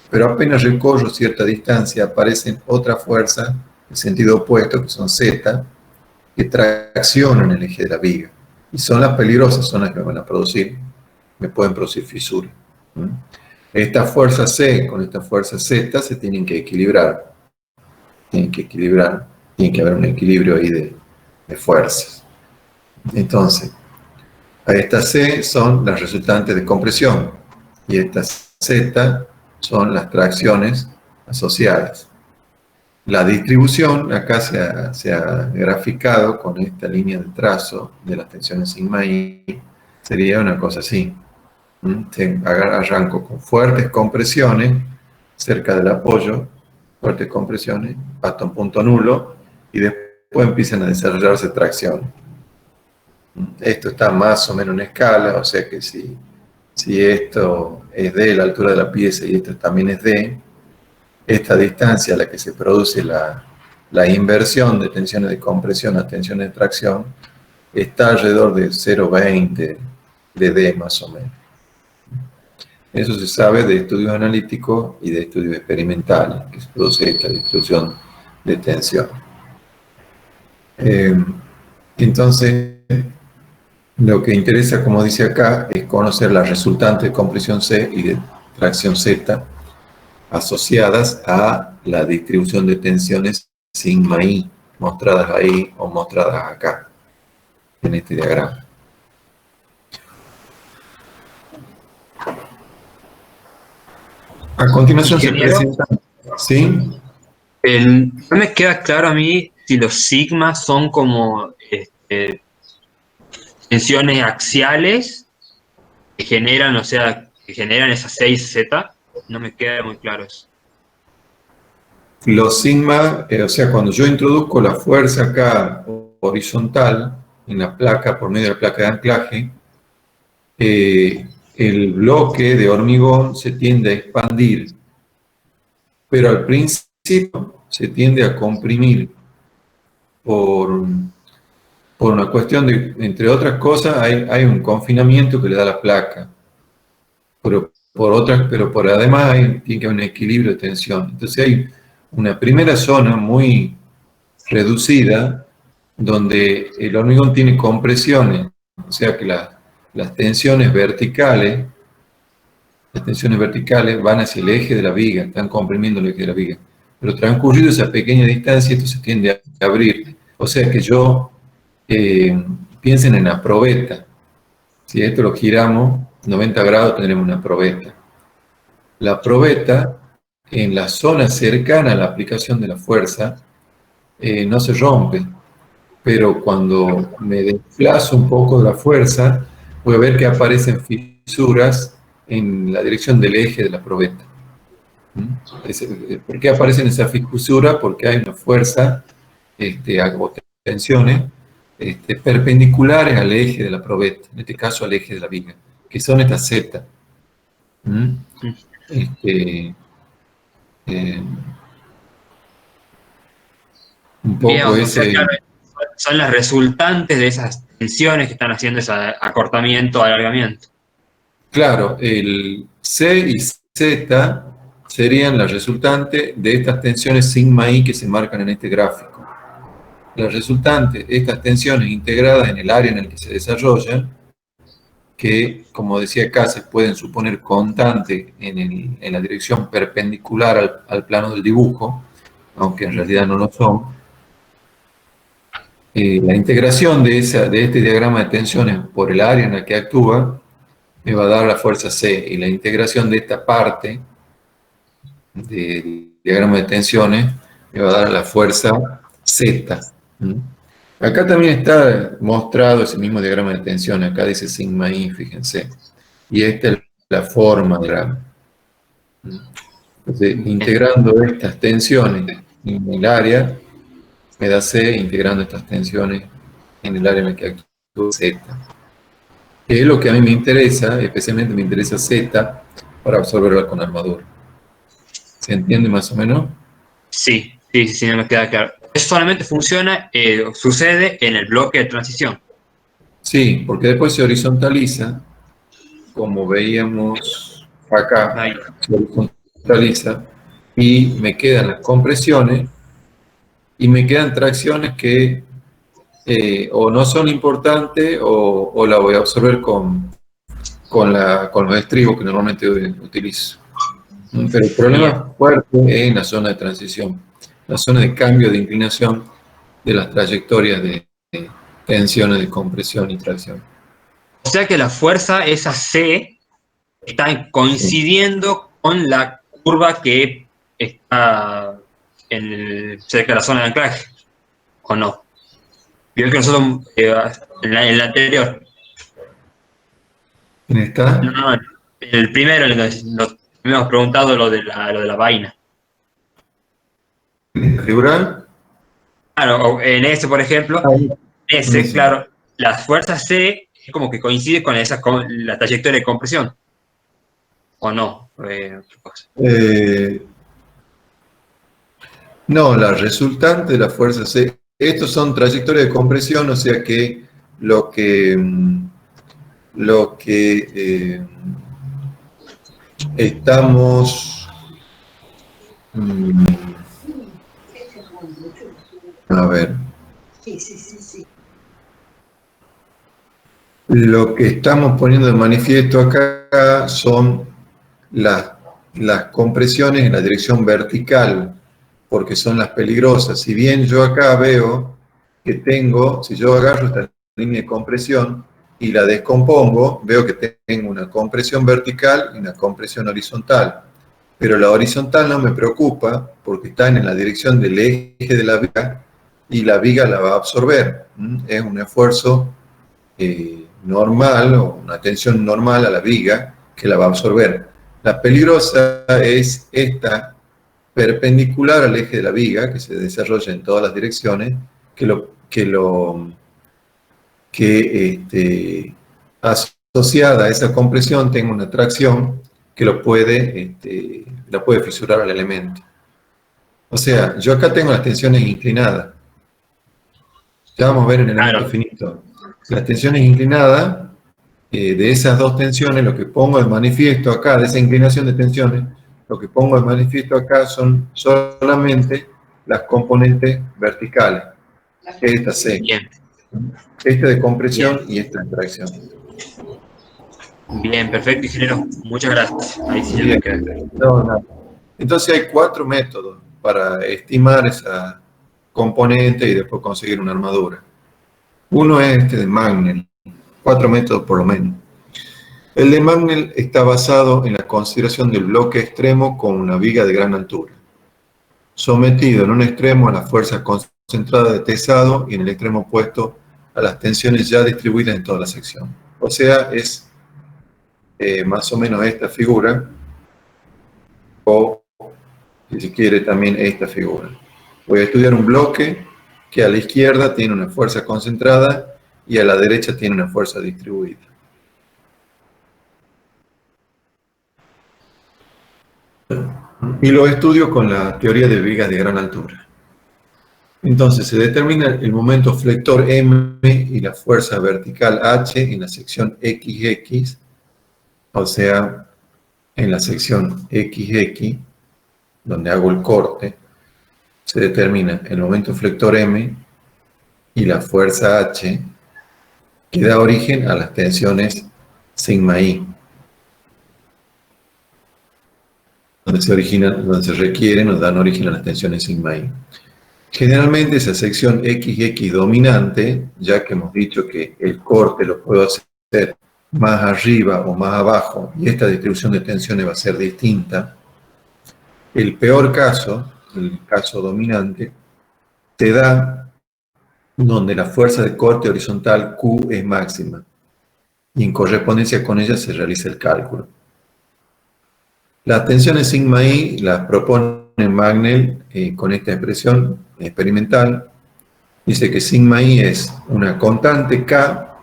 pero apenas recorro cierta distancia aparecen otras fuerzas en sentido opuesto, que son Z, que traccionan el eje de la viga, y son las peligrosas, son las que me pueden producir fisuras. Esta fuerza C con esta fuerza Z se tienen que equilibrar. Tiene que haber un equilibrio ahí de fuerzas. Entonces, estas C son las resultantes de compresión y estas Z son las tracciones asociadas. La distribución, acá se ha graficado con esta línea de trazo de las tensiones sigma I, sería una cosa así. Arranco con fuertes compresiones cerca del apoyo, fuertes compresiones, hasta un punto nulo, y después empiezan a desarrollarse tracción. Esto está más o menos en escala, o sea que si esto es D, la altura de la pieza, y esto también es D, esta distancia a la que se produce la inversión de tensiones de compresión a tensiones de tracción está alrededor de 0,20 de D más o menos. Eso se sabe de estudios analíticos y de estudios experimentales, que se produce esta distribución de tensión. Entonces, lo que interesa, como dice acá, es conocer las resultantes de compresión C y de tracción Z asociadas a la distribución de tensiones sigma I, mostradas ahí o mostradas acá, en este diagrama. A continuación se presenta... ¿Sí? No me queda claro a mí si los sigmas son como tensiones axiales que generan, o sea, que generan esas 6Z. No me queda muy claro eso. Los sigma, o sea, cuando yo introduzco la fuerza acá horizontal en la placa, por medio de la placa de anclaje, el bloque de hormigón se tiende a expandir, pero al principio se tiende a comprimir por una cuestión de, entre otras cosas, hay un confinamiento que le da la placa, pero por además tiene que haber un equilibrio de tensión. Entonces hay una primera zona muy reducida donde el hormigón tiene compresiones, o sea que las tensiones verticales van hacia el eje de la viga, están comprimiendo el eje de la viga. Pero transcurrido esa pequeña distancia, esto se tiende a abrir. O sea que piensen en la probeta. Si esto lo giramos 90 grados, tendremos una probeta. La probeta, en la zona cercana a la aplicación de la fuerza, no se rompe. Pero cuando me desplazo un poco de la fuerza, voy a ver que aparecen fisuras en la dirección del eje de la probeta. ¿Por qué aparecen esas fisuras? Porque hay una fuerza o tensiones perpendiculares al eje de la probeta, en este caso al eje de la viga, que son estas Z. Un poco Bien, o sea, ese... claro, son las resultantes de esas tensiones que están haciendo ese acortamiento, alargamiento. Claro, el C y Z serían la resultante de estas tensiones sigma I que se marcan en este gráfico. La resultante de estas tensiones integradas en el área en el que se desarrollan, que, como decía acá, se pueden suponer constantes en la dirección perpendicular al plano del dibujo, aunque en realidad no lo son. La integración de este diagrama de tensiones por el área en la que actúa me va a dar la fuerza C, y la integración de esta parte del diagrama de tensiones me va a dar la fuerza Z. Acá también está mostrado ese mismo diagrama de tensión, acá dice sigma I, fíjense, y esta es la forma del diagrama. Entonces, integrando estas tensiones en el área, me da C, integrando estas tensiones en el área en la que actúa Z. Que es lo que a mí me interesa, especialmente me interesa Z, para absorberla con armadura. ¿Se entiende más o menos? Sí, no me queda claro. Eso solamente funciona, sucede en el bloque de transición. Sí, porque después se horizontaliza, como veíamos acá, Ahí. se horizontaliza, y me quedan las compresiones, y me quedan tracciones que o no son importantes, o la voy a absorber con los estribos que normalmente utilizo. Pero el problema fuerte es en la zona de transición, la zona de cambio de inclinación de las trayectorias de tensiones de compresión y tracción. O sea que la fuerza, esa C, está coincidiendo con la curva que está cerca de la zona de anclaje, ¿o no? Vio que nosotros en la anterior. ¿Quién está? No, el primero, lo hemos preguntado lo de la vaina. ¿En la figural? Claro, o en ese, por ejemplo, Ahí. ese, claro, la fuerza C es como que coincide con con la trayectoria de compresión, ¿o no? Otra cosa. No, la resultante de la fuerza C. Estos son trayectorias de compresión, o sea que lo que, lo que estamos, mm, a ver, lo que estamos poniendo de manifiesto acá son las, las compresiones en la dirección vertical, porque son las peligrosas. Si bien yo acá veo que tengo, si yo agarro esta línea de compresión y la descompongo, veo que tengo una compresión vertical y una compresión horizontal. Pero la horizontal no me preocupa porque está en la dirección del eje de la viga y la viga la va a absorber. Es un esfuerzo normal o una tensión normal a la viga que la va a absorber. La peligrosa es esta perpendicular al eje de la viga, que se desarrolla en todas las direcciones, que asociada a esa compresión tenga una tracción que la puede fisurar al elemento. O sea, yo acá tengo las tensiones inclinadas. Ya vamos a ver en el elemento Claro, finito. Las tensiones inclinadas, de esas dos tensiones, lo que pongo de manifiesto acá, de esa inclinación de tensiones, lo que pongo de manifiesto acá son solamente las componentes verticales. Esta C, bien, esta de bien, compresión y esta de tracción. bien, perfecto, ingeniero. Muchas gracias. Ahí sí ya Bien. me queda claro. No, no. Entonces hay 4 métodos para estimar esa componente y después conseguir una armadura. Uno es este de Magnell, 4 métodos por lo menos. El de Magnell está basado en la consideración del bloque extremo con una viga de gran altura, sometido en un extremo a la fuerza concentrada de tesado y en el extremo opuesto a las tensiones ya distribuidas en toda la sección. O sea, es más o menos esta figura, o si se quiere también esta figura. Voy a estudiar un bloque que a la izquierda tiene una fuerza concentrada y a la derecha tiene una fuerza distribuida. Y lo estudio con la teoría de vigas de gran altura. Entonces se determina el momento flector M y la fuerza vertical H en la sección XX, o sea, en la sección XX, donde hago el corte, se determina el momento flector M y la fuerza H, que da origen a las tensiones sigma I, donde se requieren o dan origen a las tensiones sigma I. Generalmente esa sección XX dominante, ya que hemos dicho que el corte lo puedo hacer más arriba o más abajo y esta distribución de tensiones va a ser distinta, el peor caso, el caso dominante, te da donde la fuerza de corte horizontal Q es máxima y en correspondencia con ella se realiza el cálculo. Las tensiones sigma I las propone Magnell con esta expresión experimental. Dice que sigma I es una constante K,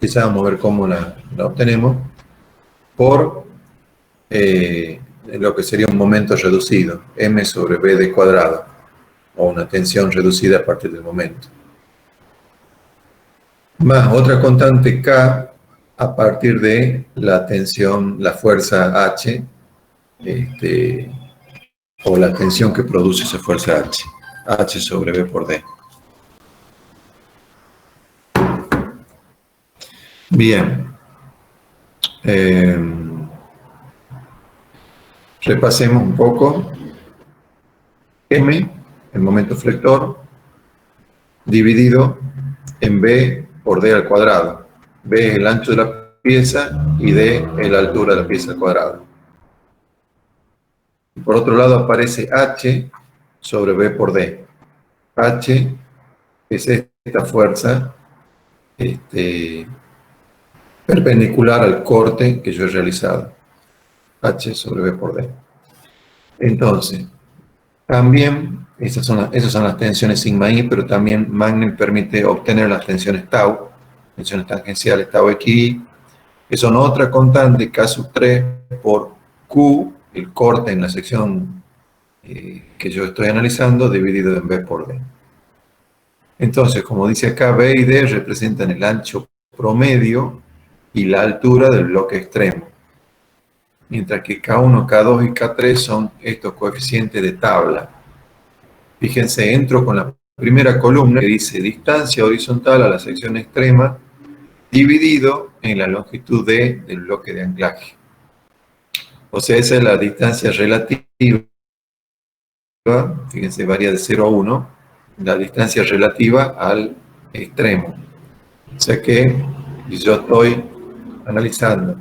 que ya vamos a ver cómo la obtenemos, por lo que sería un momento reducido, M sobre B de cuadrado, o una tensión reducida a partir del momento. Más otra constante K a partir de la tensión, la fuerza H, o la tensión que produce esa fuerza H, H sobre B por D. Bien. Repasemos un poco. M, el momento flector, dividido en B por D al cuadrado. B es el ancho de la pieza y D es la altura de la pieza al cuadrado. Y por otro lado aparece H sobre B por D. H es esta fuerza perpendicular al corte que yo he realizado, H sobre B por D. Entonces, también, esas son las tensiones sigma I, pero también Magnell permite obtener las tensiones tau, tensiones tangenciales tau xi, que son otra constante K sub 3 por Q, el corte en la sección que yo estoy analizando, dividido en B por D. Entonces, como dice acá, B y D representan el ancho promedio y la altura del bloque extremo, mientras que K1, K2 y K3 son estos coeficientes de tabla. Fíjense, entro con la primera columna que dice distancia horizontal a la sección extrema dividido en la longitud D del bloque de anclaje. O sea, esa es la distancia relativa, fíjense, varía de 0 a 1, la distancia relativa al extremo. O sea que yo estoy analizando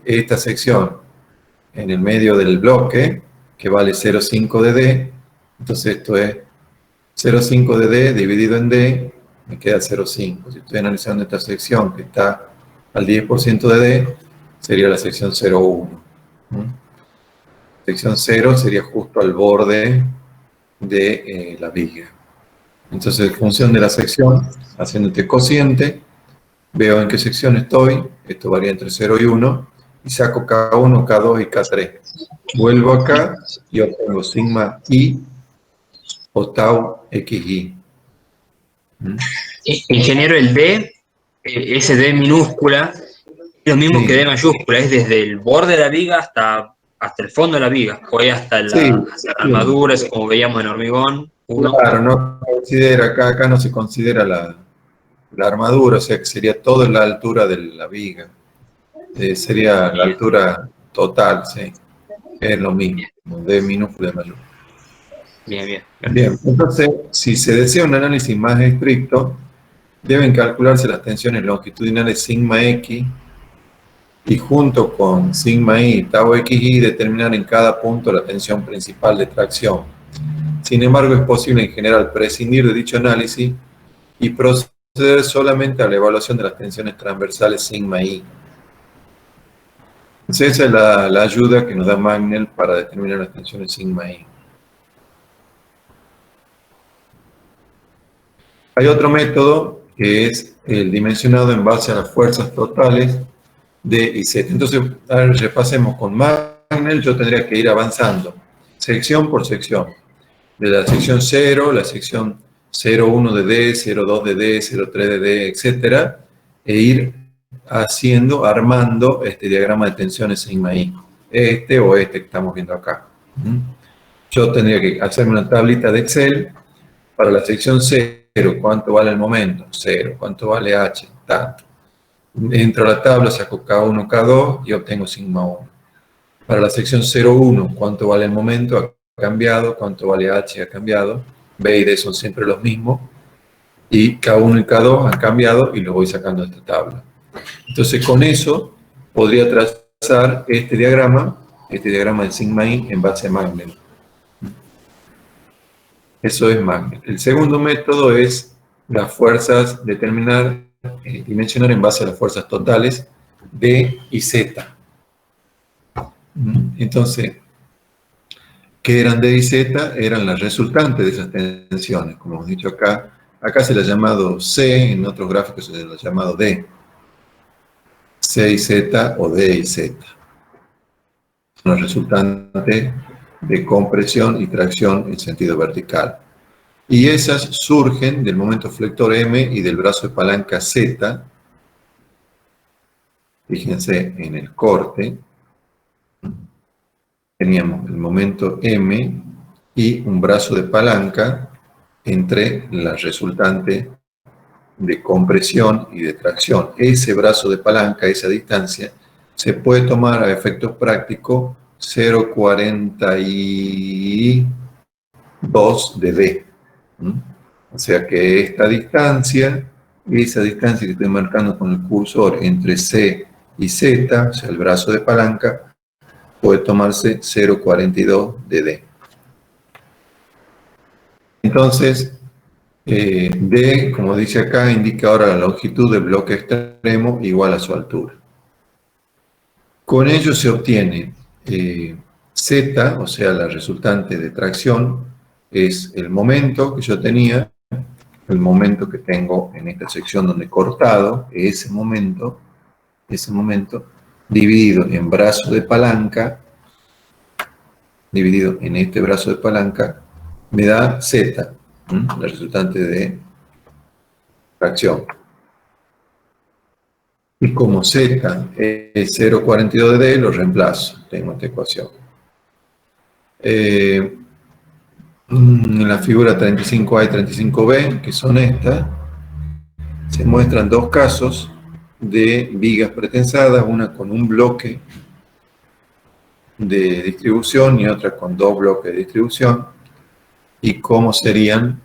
esta sección en el medio del bloque, que vale 0,5 de D, entonces esto es 0,5 de D dividido en D, me queda 0,5. Si estoy analizando esta sección que está al 10% de D, sería la sección 0,1. Sección 0 sería justo al borde de la viga. Entonces, en función de la sección, haciendo este cociente, veo en qué sección estoy, esto varía entre 0 y 1, y saco K1, K2 y K3. Vuelvo acá y obtengo sigma I o tau xi. Ingeniero, el D, ese D minúscula, es lo mismo Sí. que D mayúscula, es desde el borde de la viga hasta el fondo de la viga, o es hasta Sí, hasta la armadura, es como veíamos en hormigón 1. claro, no considera, acá no se considera la armadura, o sea que sería toda la altura de la viga. Sería la altura total, sí. Es lo mismo, de minúscula de mayúscula. Bien, bien. Bien, entonces, si se desea un análisis más estricto, deben calcularse las tensiones longitudinales sigma X y junto con sigma I y tau xi determinar en cada punto la tensión principal de tracción. Sin embargo, es posible en general prescindir de dicho análisis y proceder solamente a la evaluación de las tensiones transversales sigma I. Entonces, esa es la ayuda que nos da Magnell para determinar las tensiones sigma I. Hay otro método que es el dimensionado en base a las fuerzas totales D y Z. Entonces, a ver, repasemos con Magnell. Yo tendría que ir avanzando, sección por sección. De la sección 0, la sección 0,1 de D, 0,2 de D, 0,3 de D, etcétera, e ir armando este diagrama de tensiones sigma I. Este o este que estamos viendo acá. Yo tendría que hacerme una tablita de Excel para la sección 0, ¿cuánto vale el momento? 0. ¿Cuánto vale H? Tanto. Entro a la tabla, saco K1, K2 y obtengo sigma 1. Para la sección 0,1, ¿cuánto vale el momento? Ha cambiado. ¿Cuánto vale H? Ha cambiado. B y D son siempre los mismos. Y K1 y K2 han cambiado y lo voy sacando de esta tabla. Entonces, con eso podría trazar este diagrama de sigma I en base a Magnell. Eso es Magnell. El segundo método es las fuerzas, dimensionar en base a las fuerzas totales D y Z. Entonces, ¿qué eran D y Z? Eran las resultantes de esas tensiones, como hemos dicho acá. Acá se le ha llamado C, en otros gráficos se le ha llamado D. C y Z o D y Z. Son las resultantes de compresión y tracción en sentido vertical. Y esas surgen del momento flector M y del brazo de palanca Z. Fíjense en el corte. Teníamos el momento M y un brazo de palanca entre la resultante de compresión y de tracción. Ese brazo de palanca, esa distancia, se puede tomar a efectos prácticos 0,42 de D. O sea que esta distancia, esa distancia que estoy marcando con el cursor entre C y Z, o sea, el brazo de palanca, puede tomarse 0,42 de D. Entonces, D, como dice acá, indica ahora la longitud del bloque extremo igual a su altura. Con ello se obtiene Z, o sea, la resultante de tracción, es el momento que yo tenía, el momento que tengo en esta sección donde he cortado, ese momento, dividido en brazo de palanca, dividido en este brazo de palanca, me da Z, la resultante de tracción. Y como Z es 0,42 de D, lo reemplazo, tengo esta ecuación. En la figura 35A y 35B, que son estas, se muestran dos casos de vigas pretensadas, una con un bloque de distribución y otra con dos bloques de distribución, y cómo serían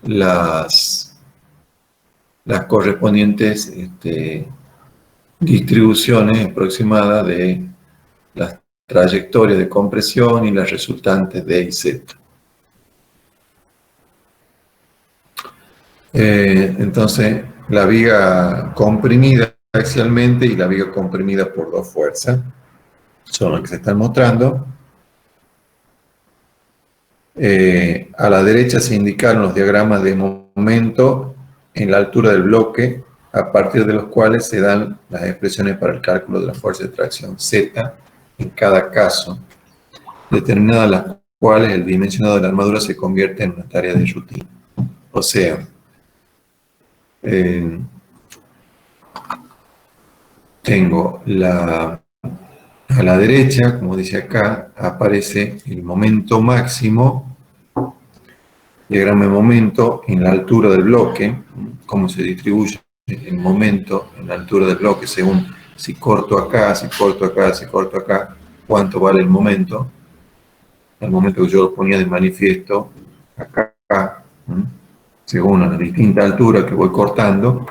las correspondientes distribuciones aproximadas de las trayectorias de compresión y las resultantes de I y Z. Entonces, la viga comprimida axialmente y la viga comprimida por dos fuerzas son las que se están mostrando. A la derecha se indicaron los diagramas de momento en la altura del bloque, a partir de los cuales se dan las expresiones para el cálculo de la fuerza de tracción Z en cada caso, determinadas las cuales el dimensionado de la armadura se convierte en una tarea de rutina. O sea, tengo a la derecha, como dice acá, aparece el momento máximo, diagrama de momento en la altura del bloque, cómo se distribuye el momento en la altura del bloque según si corto acá, si corto acá, si corto acá, cuánto vale el momento. El momento que yo lo ponía de manifiesto acá, según la distinta altura que voy cortando,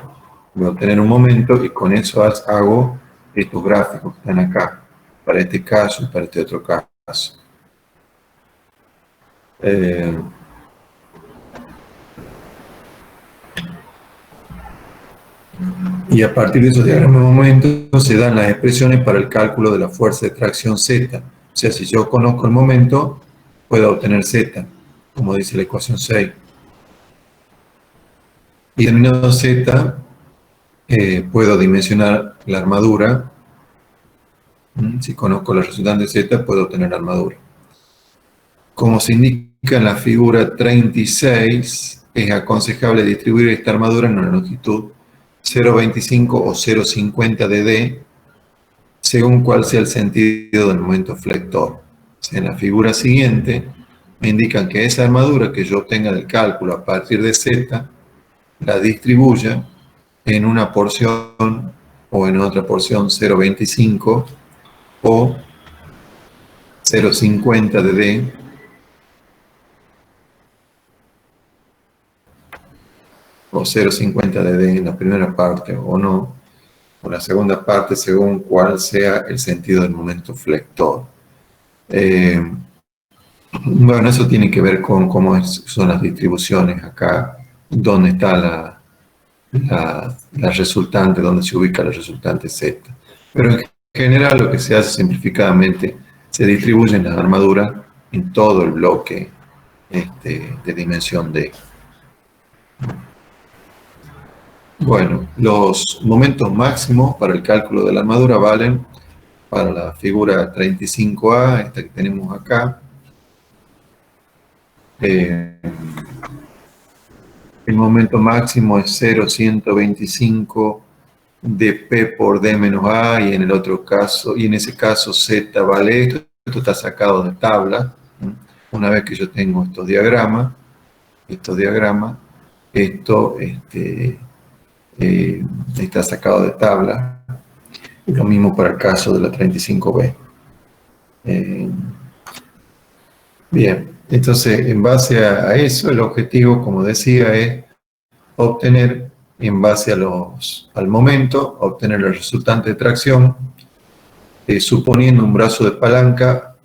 voy a obtener un momento y con eso hago estos gráficos que están acá, para este caso y para este otro caso. Y a partir de esos diagramas de momento se dan las expresiones para el cálculo de la fuerza de tracción Z. O sea, si yo conozco el momento, puedo obtener Z, como dice la ecuación 6. Y determinado Z, puedo dimensionar la armadura. Si conozco la resultante Z, puedo obtener la armadura. Como se indica en la figura 36, es aconsejable distribuir esta armadura en una longitud 0,25 o 0,50 de D, según cuál sea el sentido del momento flector. O sea, en la figura siguiente, me indican que esa armadura que yo obtenga del cálculo a partir de Z, la distribuya en una porción o en otra porción 0,25 o 0,50 de D, o 0,50 de D en la primera parte o no, o la segunda parte según cuál sea el sentido del momento flector. Bueno, eso tiene que ver con cómo son las distribuciones acá, dónde está la resultante, dónde se ubica la resultante Z. Pero en general lo que se hace simplificadamente, se distribuyen las armaduras en todo el bloque de dimensión D. Bueno, los momentos máximos para el cálculo de la armadura valen para la figura 35A, esta que tenemos acá. El momento máximo es 0,125 de P por D menos A, y en el otro caso, y en ese caso Z vale esto. Esto está sacado de tabla. Una vez que yo tengo estos diagramas, esto está sacado de tabla. Lo mismo para el caso de la 35B. Bien, entonces en base a eso, el objetivo, como decía, es obtener, en base al momento, obtener el resultante de tracción, suponiendo un brazo de palanca,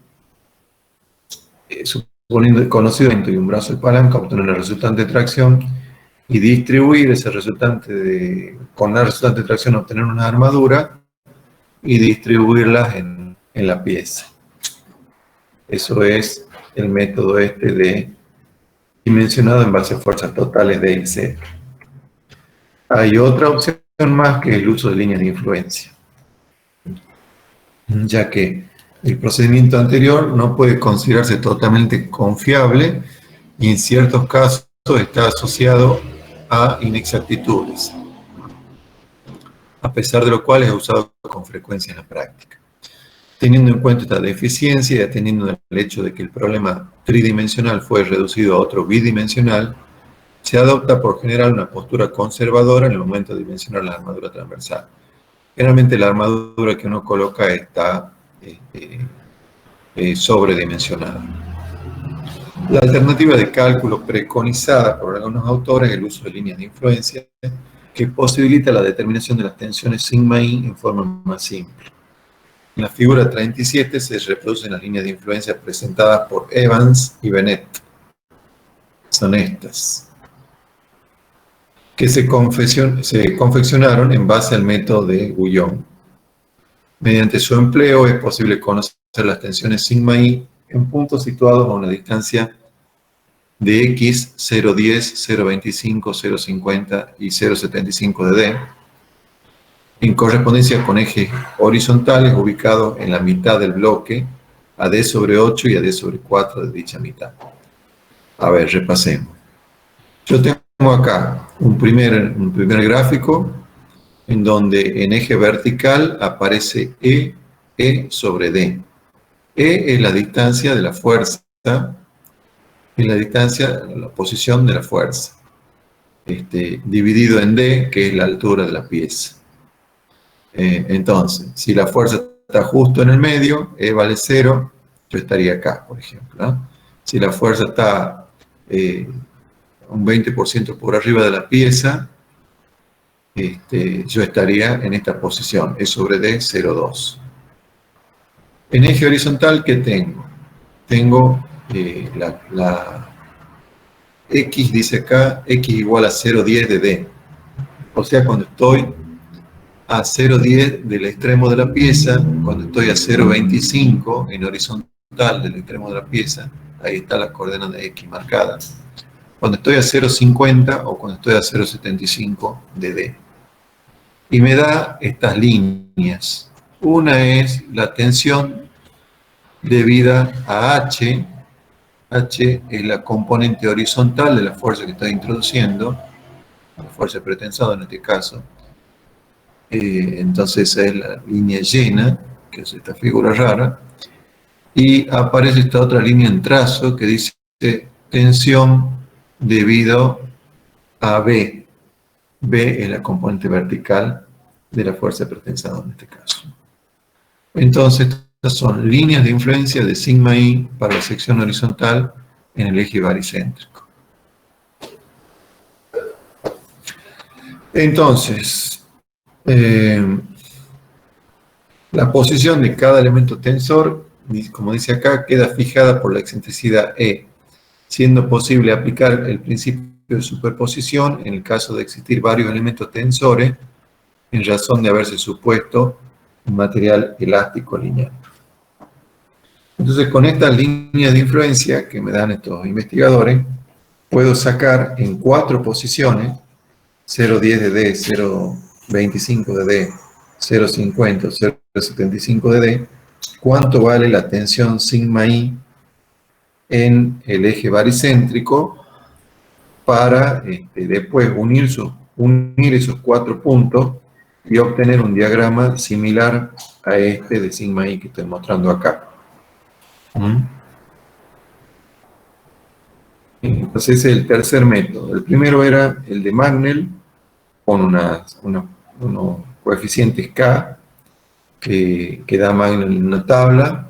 suponiendo el conocido y un brazo de palanca, obtener el resultante de tracción y distribuir ese resultante con la resultante de tracción obtener una armadura y distribuirlas en la pieza. Eso es el método de dimensionado en base a fuerzas totales de IC. Hay otra opción más que es el uso de líneas de influencia, ya que el procedimiento anterior no puede considerarse totalmente confiable y en ciertos casos está asociado a inexactitudes, a pesar de lo cual es usado con frecuencia en la práctica. Teniendo en cuenta esta deficiencia y atendiendo al hecho de que el problema tridimensional fue reducido a otro bidimensional, se adopta por general una postura conservadora en el momento de dimensionar la armadura transversal. Generalmente la armadura que uno coloca está sobredimensionada. La alternativa de cálculo preconizada por algunos autores es el uso de líneas de influencia que posibilita la determinación de las tensiones sigma I en forma más simple. En la figura 37 se reproducen las líneas de influencia presentadas por Evans y Bennett. Son estas, que se confeccionaron en base al método de Guyon. Mediante su empleo es posible conocer las tensiones sigma I en puntos situados a una distancia de X, 0,10, 0,25, 0,50 y 0,75 de D, en correspondencia con ejes horizontales ubicados en la mitad del bloque, a D sobre 8 y a D sobre 4 de dicha mitad. A ver, repasemos. Yo tengo acá un primer gráfico en donde en eje vertical aparece E sobre D. E es la distancia de la fuerza, es la posición de la fuerza, dividido en D, que es la altura de la pieza. Entonces, si la fuerza está justo en el medio, E vale 0, yo estaría acá, por ejemplo, ¿no? Si la fuerza está un 20% por arriba de la pieza, yo estaría en esta posición, E sobre D, 0,2. En eje horizontal, ¿qué tengo? Tengo la X, dice acá, X igual a 0,10 de D. O sea, cuando estoy a 0,10 del extremo de la pieza, cuando estoy a 0,25 en horizontal del extremo de la pieza, ahí está la coordenada de X marcada. Cuando estoy a 0,50 o cuando estoy a 0,75 de D. Y me da estas líneas. Una es la tensión debida a H. H es la componente horizontal de la fuerza que estoy introduciendo, la fuerza pretensada en este caso. Entonces es la línea llena, que es esta figura rara, y aparece esta otra línea en trazo que dice tensión debido a B. B es la componente vertical de la fuerza pretensada en este caso. Entonces, estas son líneas de influencia de sigma I para la sección horizontal en el eje baricéntrico. Entonces, la posición de cada elemento tensor, como dice acá, queda fijada por la excentricidad E, siendo posible aplicar el principio de superposición en el caso de existir varios elementos tensores en razón de haberse supuesto un material elástico lineal. Entonces, con estas líneas de influencia que me dan estos investigadores, puedo sacar en 4 posiciones, 0,10 de D, 0,25 de D, 0,50 o 0,75 de D, cuánto vale la tensión sigma I en el eje baricéntrico para después unir esos 4 puntos y obtener un diagrama similar a este de sigma I que estoy mostrando acá. Entonces ese es el tercer método. El primero era el de Magnell, con unos coeficientes K que da Magnell en una tabla.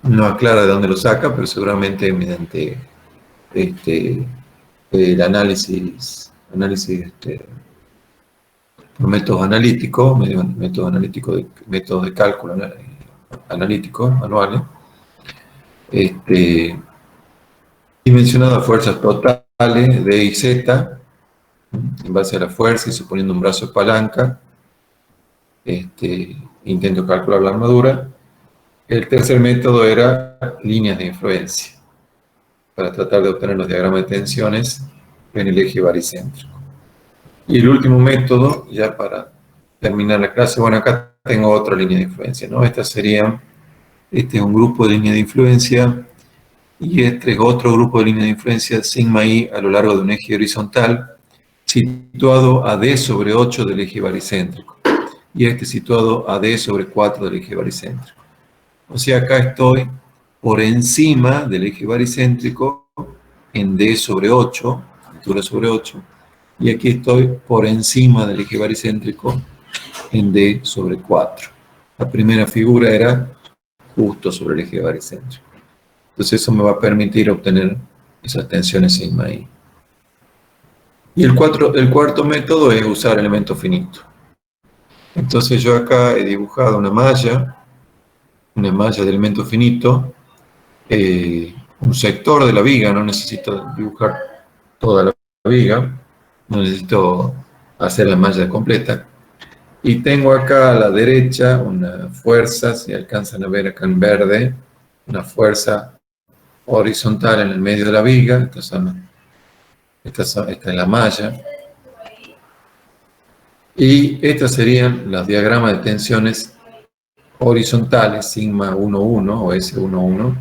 No aclara de dónde lo saca, pero seguramente mediante el análisis por métodos analíticos, métodos de cálculo analíticos manuales, dimensionado a fuerzas totales D y Z, en base a la fuerza y suponiendo un brazo de palanca. Intento calcular la armadura. El tercer método era líneas de influencia, para tratar de obtener los diagramas de tensiones en el eje baricéntrico. Y el último método, ya para terminar la clase, bueno, acá tengo otra línea de influencia, ¿no? Este es un grupo de línea de influencia, y este es otro grupo de línea de influencia, sigma i, a lo largo de un eje horizontal, situado a d sobre 8 del eje baricéntrico, y este situado a d sobre 4 del eje baricéntrico. O sea, acá estoy por encima del eje baricéntrico en d sobre 8, altura sobre 8, y aquí estoy por encima del eje baricéntrico en d sobre 4. La primera figura era justo sobre el eje baricéntrico. Entonces eso me va a permitir obtener esas tensiones sigma i. Y el cuarto método es usar elemento finito. Entonces yo acá he dibujado una malla de elemento finito, un sector de la viga, no necesito dibujar toda la viga, no necesito hacer la malla completa. Y tengo acá a la derecha una fuerza, si alcanzan a ver acá en verde, una fuerza horizontal en el medio de la viga. Esta es la malla. Y estos serían los diagramas de tensiones horizontales, sigma 11 o S11,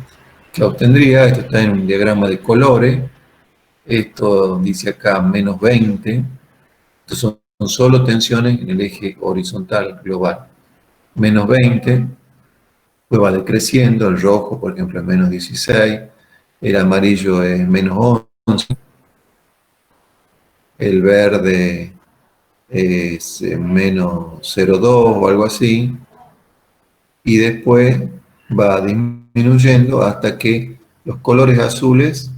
que obtendría. Esto está en un diagrama de colores. Esto dice acá menos 20. Estos son solo tensiones en el eje horizontal global. Menos 20, pues va decreciendo. El rojo, por ejemplo, es menos 16. El amarillo es menos 11. El verde es menos 0,2 o algo así. Y después va disminuyendo hasta que los colores azules,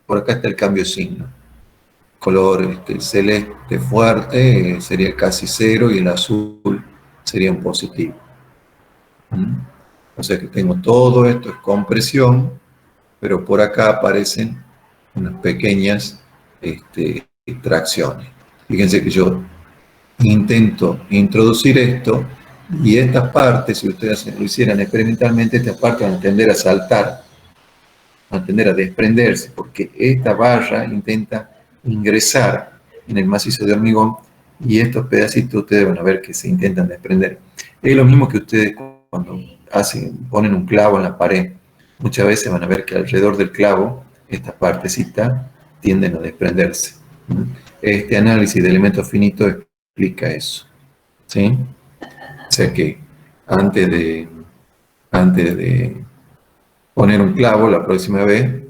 por acá está el cambio de signo. Color celeste fuerte sería casi 0 y el azul sería un positivo. O sea que tengo todo esto, es compresión, pero por acá aparecen unas pequeñas tracciones. Fíjense que yo intento introducir esto, y estas partes, si ustedes lo hicieran experimentalmente, estas partes van a tender a saltar, van a tender a desprenderse, porque esta barra intenta ingresar en el macizo de hormigón, y estos pedacitos ustedes van a ver que se intentan desprender. Es lo mismo que ustedes cuando ponen un clavo en la pared. Muchas veces van a ver que alrededor del clavo, estas partecitas tienden a desprenderse. Este análisis de elementos finitos explica eso. ¿Sí? O sea que antes de poner un clavo, la próxima vez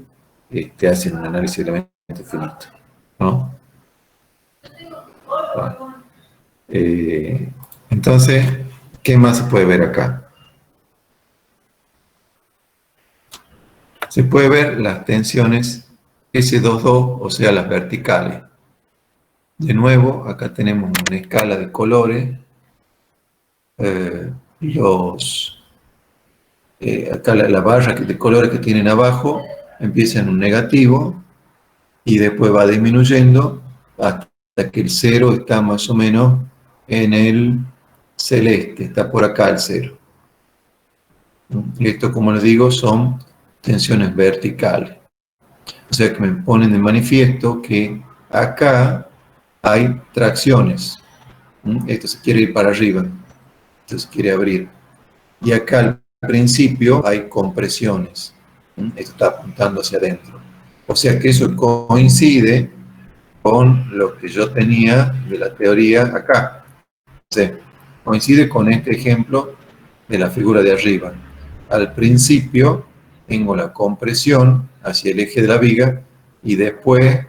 hacen un análisis de elementos finitos, ¿no? Bueno. Entonces, ¿qué más se puede ver acá? Se puede ver las tensiones S22, o sea, las verticales. De nuevo, acá tenemos una escala de colores. Acá la barra de colores que tienen abajo empieza en un negativo y después va disminuyendo hasta que el 0 está más o menos en el celeste, está por acá el 0. Esto, como les digo, son tensiones verticales. O sea que me ponen de manifiesto que acá hay tracciones. Esto se quiere ir para arriba, esto se quiere abrir. Y acá al principio hay compresiones. Esto está apuntando hacia adentro. O sea que eso coincide con lo que yo tenía de la teoría acá. O sea, coincide con este ejemplo de la figura de arriba. Al principio tengo la compresión hacia el eje de la viga y después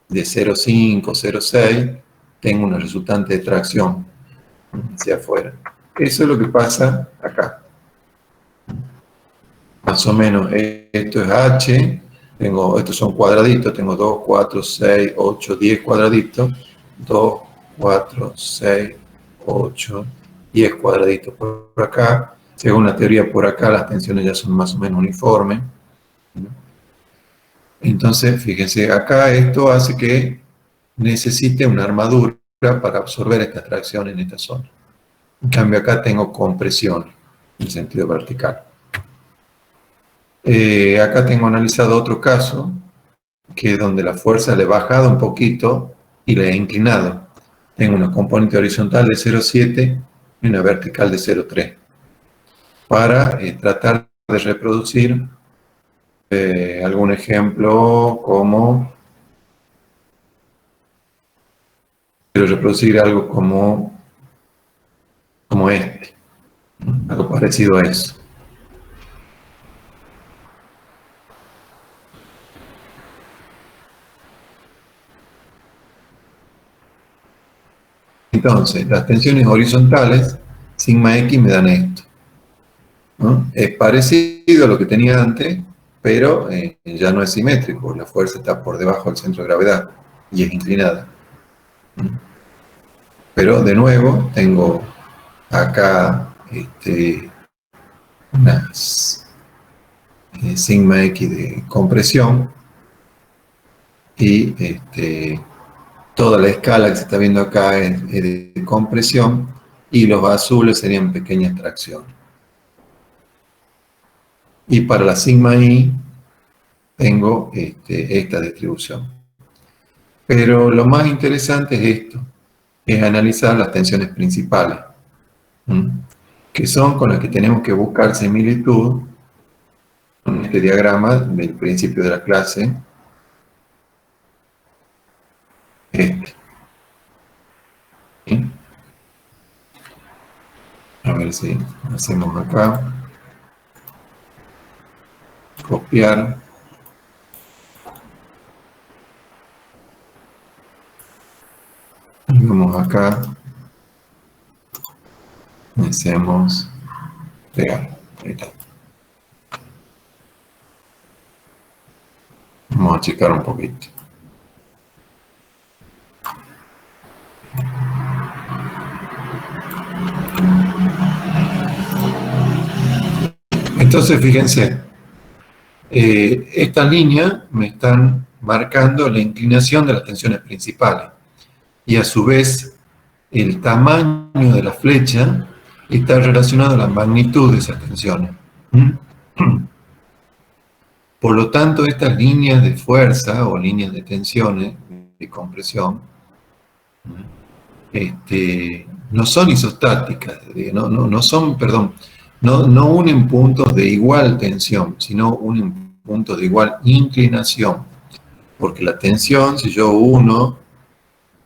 de 0,5, 0,6 tengo una resultante de tracción hacia afuera. Eso es lo que pasa acá. Más o menos esto es H. Estos son cuadraditos, tengo 2, 4, 6, 8, 10 cuadraditos. 2, 4, 6, 8, 10 cuadraditos por acá. Según la teoría por acá, las tensiones ya son más o menos uniformes. Entonces, fíjense, acá esto hace que necesite una armadura para absorber esta tracción en esta zona. En cambio, acá tengo compresión en sentido vertical. Acá tengo analizado otro caso, que es donde la fuerza le he bajado un poquito y le he inclinado. Tengo una componente horizontal de 0,7 y una vertical de 0,3. Para tratar de reproducir algún ejemplo como... Quiero reproducir algo como este, ¿no? Algo parecido a eso. Entonces, las tensiones horizontales, sigma X me dan esto, ¿no? Es parecido a lo que tenía antes, pero ya no es simétrico. La fuerza está por debajo del centro de gravedad y es inclinada. Pero, de nuevo, tengo acá unas sigma X de compresión y toda la escala que se está viendo acá es de compresión y los azules serían pequeñas tracciones. Y para la sigma I tengo esta distribución. Pero lo más interesante es esto, es analizar las tensiones principales, que son con las que tenemos que buscar similitud con este diagrama del principio de la clase. ¿Sí? A ver si hacemos acá, copiar, y vamos acá, y hacemos pegar. Ahí está. Vamos a achicar un poquito. Entonces, fíjense, esta línea me están marcando la inclinación de las tensiones principales y a su vez el tamaño de la flecha está relacionado a la magnitud de esas tensiones. Por lo tanto, estas líneas de fuerza o líneas de tensiones, de compresión, no son isostáticas, no son, perdón, no unen puntos de igual tensión, sino unen puntos de igual inclinación. Porque la tensión, si yo uno,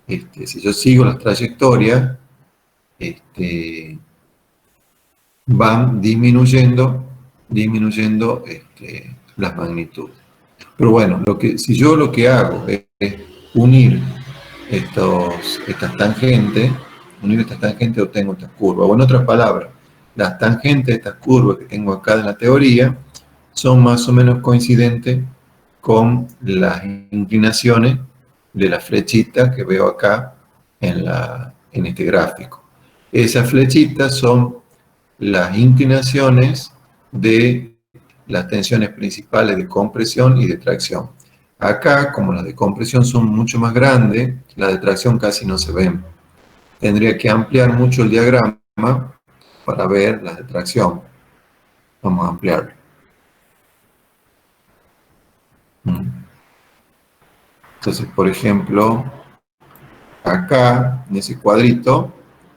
si yo sigo las trayectorias, van disminuyendo las magnitudes. Pero bueno, si yo lo que hago es unir estas tangentes, obtengo estas curvas. O en otras palabras, las tangentes de estas curvas que tengo acá en la teoría son más o menos coincidentes con las inclinaciones de la flechita que veo acá en este gráfico. Esas flechitas son las inclinaciones de las tensiones principales de compresión y de tracción. Acá, como las de compresión son mucho más grandes, las de tracción casi no se ven. Tendría que ampliar mucho el diagrama para ver las de tracción. Vamos a ampliarlo. Entonces, por ejemplo, acá, en ese cuadrito,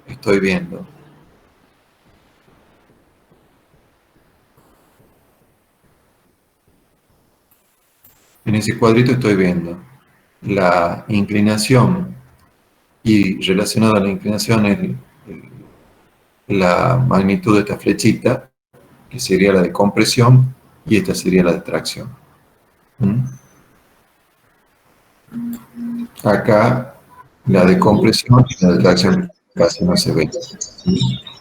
estoy viendo la inclinación y relacionada a la inclinación es la magnitud de esta flechita, que sería la de compresión, y esta sería la de tracción. Acá la de compresión y la de tracción casi no se ve.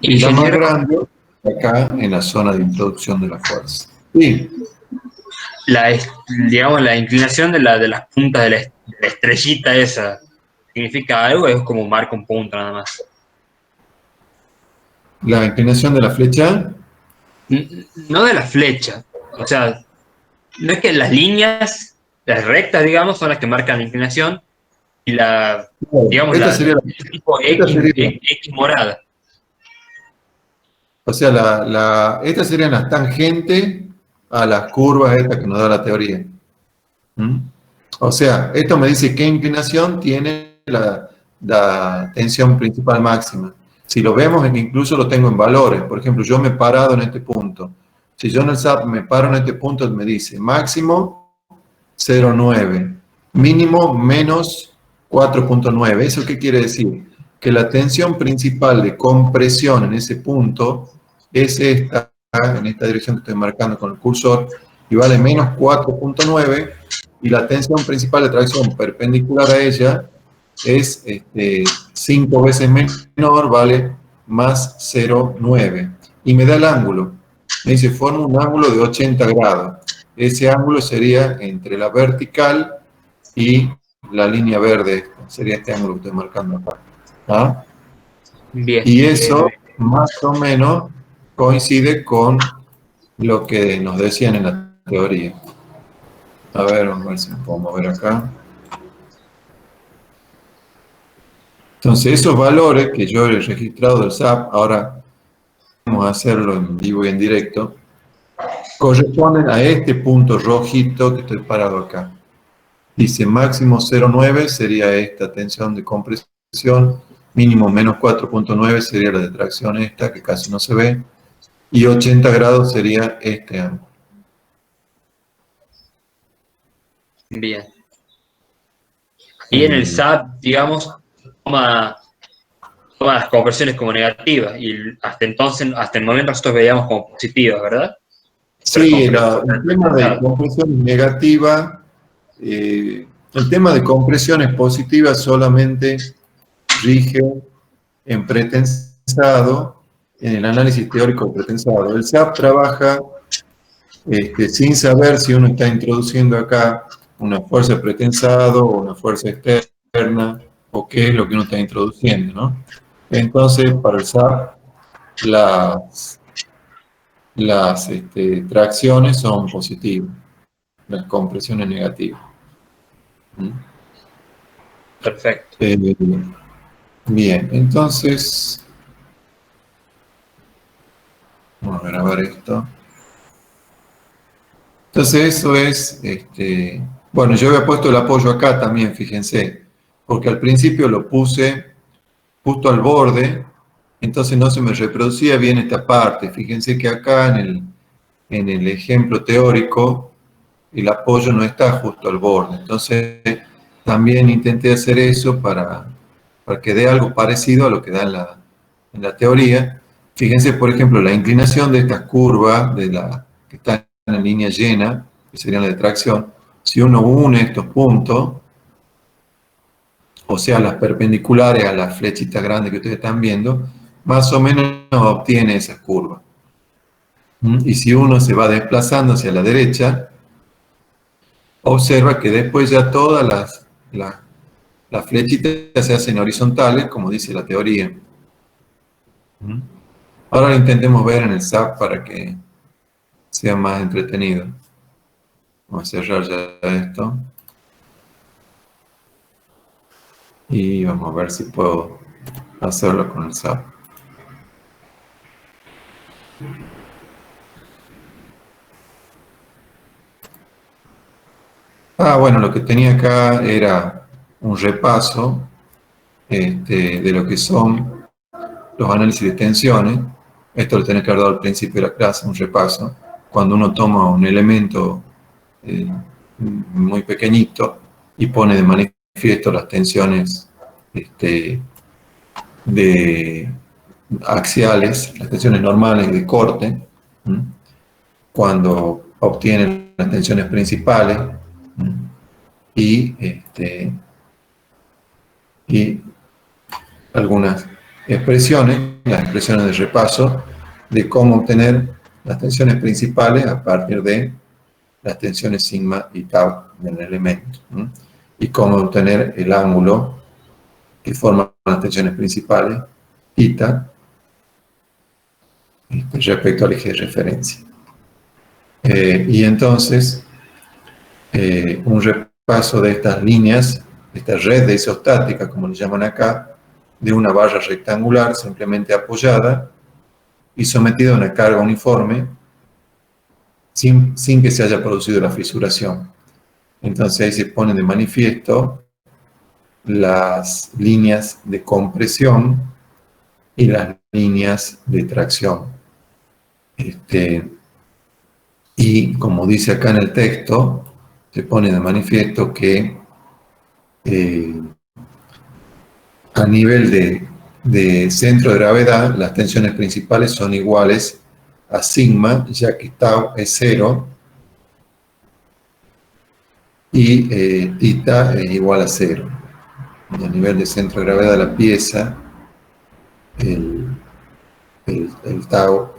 Y la más grande acá en la zona de introducción de la fuerza. Sí. Digamos, la inclinación de las puntas de la estrellita esa, ¿significa algo? ¿Es como marca un punto nada más? ¿La inclinación de la flecha? No de la flecha. O sea, no es que las líneas las rectas, digamos, son las que marcan la inclinación, y digamos, Esta sería, el tipo esta X, sería, X morada. o sea, estas serían las tangentes a las curvas estas que nos da la teoría. ¿Mm? O sea, esto me dice qué inclinación tiene la tensión principal máxima. Si lo vemos, incluso lo tengo en valores. Por ejemplo, yo me he parado en este punto. Si yo en el SAP me paro en este punto, me dice máximo 0,9, mínimo menos 4,9. ¿Eso qué quiere decir? Que la tensión principal de compresión en ese punto es esta, en esta dirección que estoy marcando con el cursor, y vale menos 4,9, y la tensión principal de tracción perpendicular a ella es 5 veces menor, vale más 0,9. Y me da el ángulo. Me dice, forma un ángulo de 80 grados. Ese ángulo sería entre la vertical y la línea verde. Sería este ángulo que estoy marcando acá. ¿Ah? Bien. Y eso más o menos coincide con lo que nos decían en la teoría. A ver, vamos a ver si me puedo mover acá. Entonces, esos valores que yo he registrado del SAP, ahora vamos a hacerlo en vivo y en directo, corresponden a este punto rojito que estoy parado acá. Dice máximo 0,9 sería esta tensión de compresión, mínimo menos 4,9 sería la de tracción esta, que casi no se ve, y 80 grados sería este ángulo. Bien. Y en el SAT, digamos, toma las conversiones como negativas, y hasta entonces, hasta el momento nosotros veíamos como positivas, ¿verdad? Sí, el tema de compresión es negativa. El tema de compresiones positivas solamente rige en pretensado, en el análisis teórico de pretensado. El SAP trabaja sin saber si uno está introduciendo acá una fuerza de pretensado o una fuerza externa, o qué es lo que uno está introduciendo, ¿no? Entonces, para el SAP, las tracciones son positivas, las compresiones negativas. ¿Mm? Perfecto. Bien, entonces, vamos a grabar esto. Entonces eso es, bueno, yo había puesto el apoyo acá también, fíjense, porque al principio lo puse justo al borde, entonces no se me reproducía bien esta parte. Fíjense que acá en el ejemplo teórico el apoyo no está justo al borde, entonces también intenté hacer eso para que dé algo parecido a lo que da en la teoría. Fíjense, por ejemplo, la inclinación de estas curvas, que están en línea llena, que serían la de tracción. Si uno une estos puntos, o sea, las perpendiculares a las flechitas grandes que ustedes están viendo, más o menos obtiene esas curvas. Y si uno se va desplazando hacia la derecha, observa que después ya todas las flechitas se hacen horizontales, como dice la teoría. Ahora lo intentemos ver en el SAP para que sea más entretenido. Vamos a cerrar ya esto. Y vamos a ver si puedo hacerlo con el SAP. Bueno, lo que tenía acá era un repaso de lo que son los análisis de tensiones. Esto lo tenés que haber dado al principio de la clase, un repaso. Cuando uno toma un elemento muy pequeñito y pone de manifiesto las tensiones axiales, las tensiones normales de corte, cuando obtiene las tensiones principales y algunas expresiones, las expresiones de repaso de cómo obtener las tensiones principales a partir de las tensiones sigma y tau del elemento, y cómo obtener el ángulo que forma las tensiones principales, θ, respecto al eje de referencia. Y entonces, un repaso de estas líneas, esta red de isostática, como le llaman acá, de una barra rectangular simplemente apoyada y sometida a una carga uniforme sin que se haya producido la fisuración. Entonces ahí se ponen de manifiesto las líneas de compresión y las líneas de tracción. Y como dice acá en el texto, se pone de manifiesto que a nivel de centro de gravedad, las tensiones principales son iguales a sigma, ya que tau es cero y tita es igual a cero. Y a nivel de centro de gravedad de la pieza, el tau,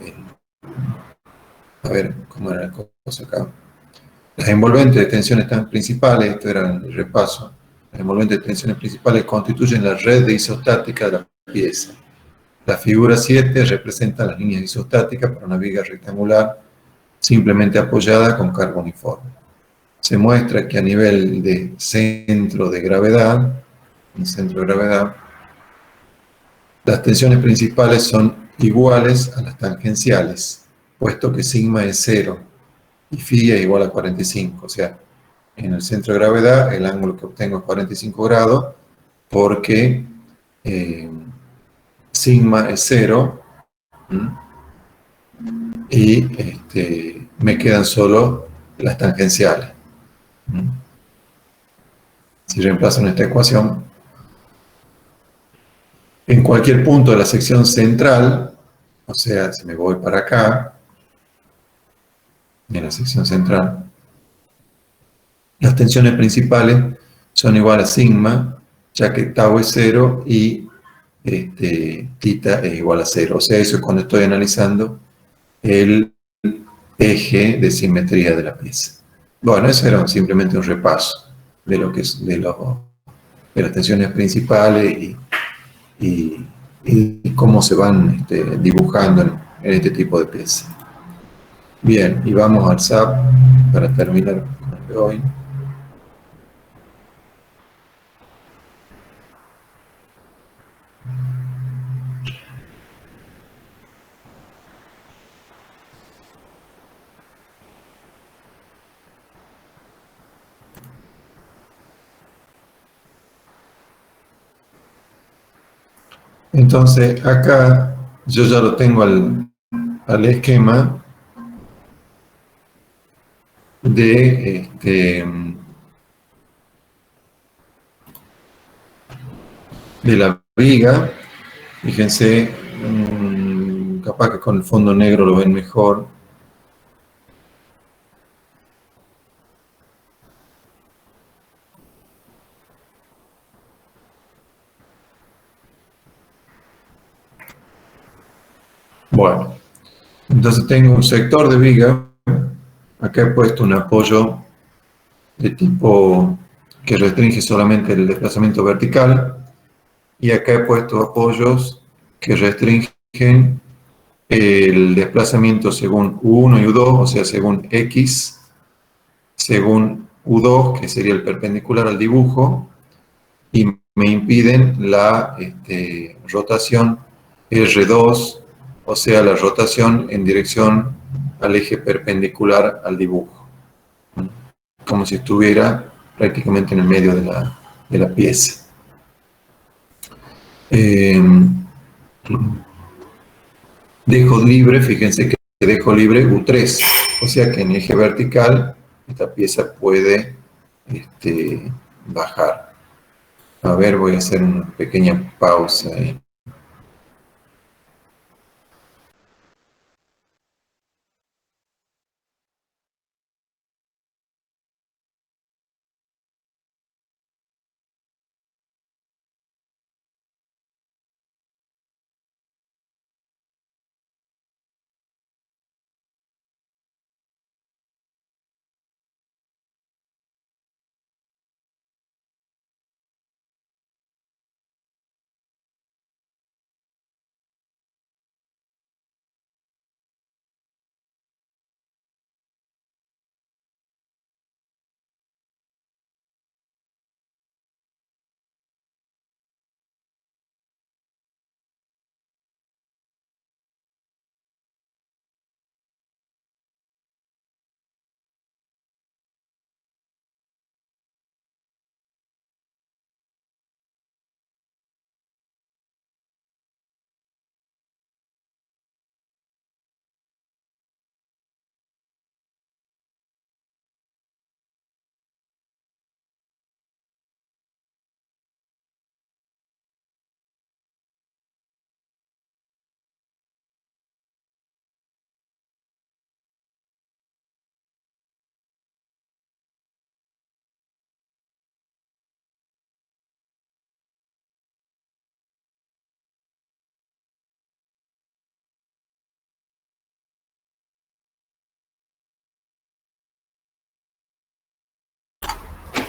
a ver cómo era la cosa acá. Las envolventes de tensiones principales, esto era el repaso, las envolventes de tensiones principales constituyen la red de isostática de la pieza. La figura 7 representa las líneas isostáticas para una viga rectangular simplemente apoyada con carga uniforme. Se muestra que a nivel de centro de gravedad, las tensiones principales son iguales a las tangenciales, puesto que sigma es 0 y phi es igual a 45. O sea, en el centro de gravedad el ángulo que obtengo es 45 grados porque sigma es 0 y me quedan solo las tangenciales. Si reemplazo en esta ecuación, en cualquier punto de la sección central, o sea, si me voy para acá, en la sección central, las tensiones principales son iguales a sigma, ya que tau es 0 y tita es igual a 0. O sea, eso es cuando estoy analizando el eje de simetría de la pieza. Bueno, eso era simplemente un repaso de lo que es de las tensiones principales y cómo se van dibujando en este tipo de piezas. Bien, y vamos al SAP para terminar con el de hoy. Entonces, acá yo ya lo tengo al esquema de la viga. Fíjense, capaz que con el fondo negro lo ven mejor. Bueno, entonces tengo un sector de viga. Acá he puesto un apoyo de tipo que restringe solamente el desplazamiento vertical. Y acá he puesto apoyos que restringen el desplazamiento según U1 y U2, o sea, según X, según U2, que sería el perpendicular al dibujo, y me impiden la rotación R2, o sea, la rotación en dirección al eje perpendicular al dibujo, como si estuviera prácticamente en el medio de la pieza. Dejo libre, fíjense que dejo libre U3, o sea que en eje vertical esta pieza puede bajar. A ver, voy a hacer una pequeña pausa ahí.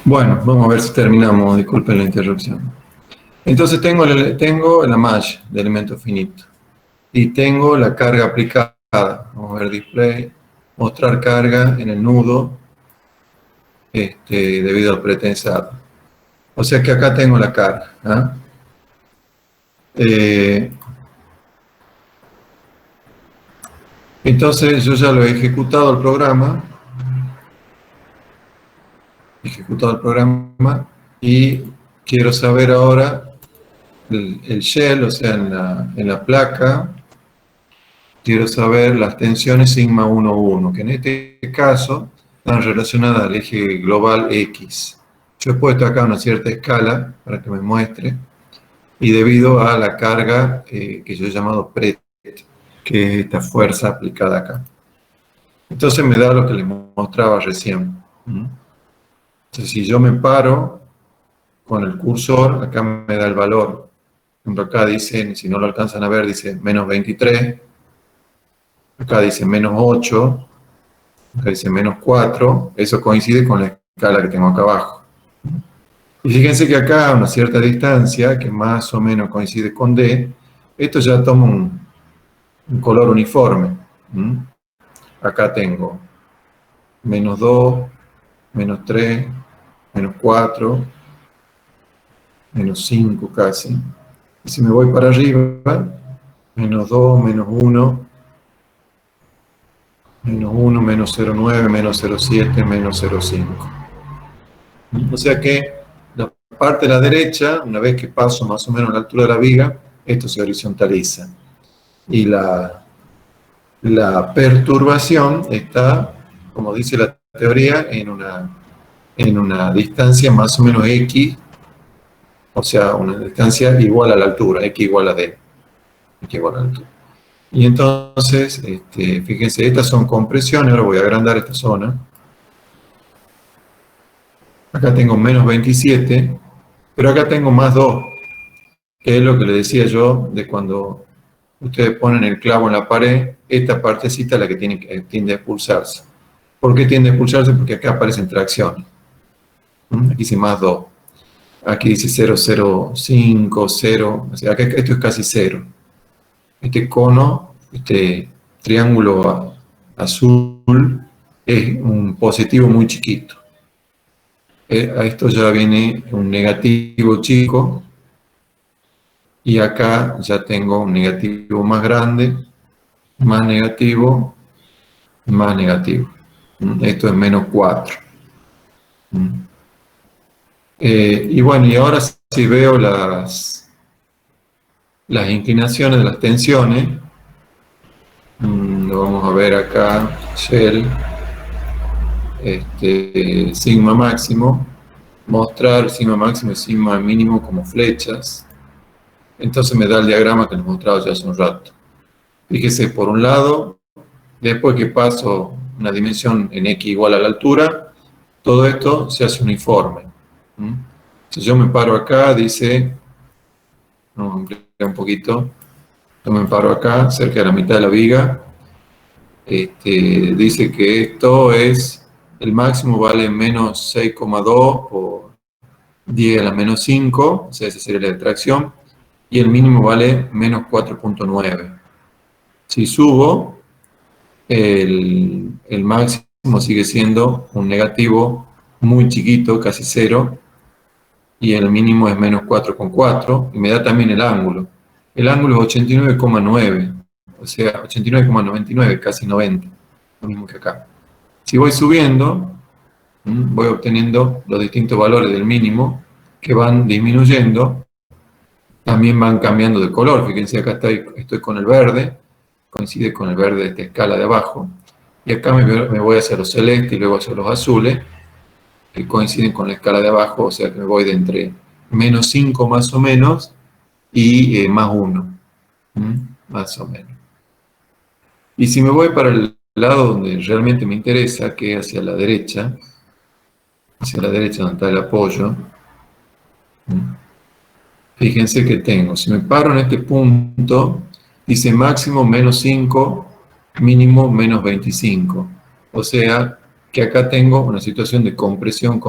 Bueno, vamos a ver si terminamos, disculpen la interrupción. Entonces tengo la malla de elemento finito y tengo la carga aplicada. Vamos a ver display, mostrar carga en el nudo debido al pretensado. O sea que acá tengo la carga. ¿Ah? Entonces yo ya lo he ejecutado el programa. Y quiero saber ahora el shell, o sea, en la placa, quiero saber las tensiones sigma 1,1, que en este caso están relacionadas al eje global X. Yo he puesto acá una cierta escala para que me muestre, y debido a la carga que yo he llamado PRET, que es esta fuerza aplicada acá. Entonces me da lo que les mostraba recién. Entonces si yo me paro con el cursor, acá me da el valor. Por ejemplo, acá dice, si no lo alcanzan a ver, dice menos 23. Acá dice menos 8. Acá dice menos 4. Eso coincide con la escala que tengo acá abajo. Y fíjense que acá a una cierta distancia, que más o menos coincide con D, esto ya toma un color uniforme. Acá tengo menos 2, menos 3, menos 4, menos 5 casi. Y si me voy para arriba, menos 2, menos 1, menos 1, menos 0,9, menos 0,7, menos 0,5. O sea que la parte de la derecha, una vez que paso más o menos a la altura de la viga, esto se horizontaliza. Y la perturbación está, como dice la teoría, en una distancia más o menos X, o sea, una distancia igual a la altura, X igual a D. X igual a la altura. Y entonces, fíjense, estas son compresiones, ahora voy a agrandar esta zona. Acá tengo menos 27, pero acá tengo más 2, que es lo que les decía yo de cuando ustedes ponen el clavo en la pared, esta partecita es la que tiende a expulsarse. ¿Por qué tiende a expulsarse? Porque acá aparecen tracciones. Aquí dice más 2. Aquí dice 0,05, 0, o sea, acá esto es casi 0. Este cono, este triángulo azul, es un positivo muy chiquito. A esto ya viene un negativo chico, y acá ya tengo un negativo más grande, más negativo, más negativo. Esto es menos 4. Y bueno, y ahora si veo las inclinaciones de las tensiones, lo vamos a ver acá, shell, sigma máximo, mostrar sigma máximo y sigma mínimo como flechas. Entonces me da el diagrama que les mostraba ya hace un rato. Fíjese, por un lado, después que paso una dimensión en X igual a la altura, todo esto se hace uniforme. Si yo me paro acá, dice, vamos a ampliar un poquito, yo me paro acá, cerca de la mitad de la viga, dice que esto es, el máximo vale menos 6,2 por 10 a la menos 5, o sea, esa sería la tracción, y el mínimo vale menos 4,9. Si subo, el máximo sigue siendo un negativo muy chiquito, casi 0, y el mínimo es menos 4,4, y me da también el ángulo. El ángulo es 89,9, o sea, 89,99, casi 90, lo mismo que acá. Si voy subiendo, voy obteniendo los distintos valores del mínimo, que van disminuyendo, también van cambiando de color. Fíjense, acá estoy con el verde, coincide con el verde de esta escala de abajo, y acá me voy hacia los celestes y luego hacia los azules, que coinciden con la escala de abajo, o sea que me voy de entre menos 5 más o menos y más 1, más o menos. Y si me voy para el lado donde realmente me interesa, que es hacia la derecha donde está el apoyo, fíjense que tengo, si me paro en este punto, dice máximo menos 5, mínimo menos 25. O sea que acá tengo una situación de compresión.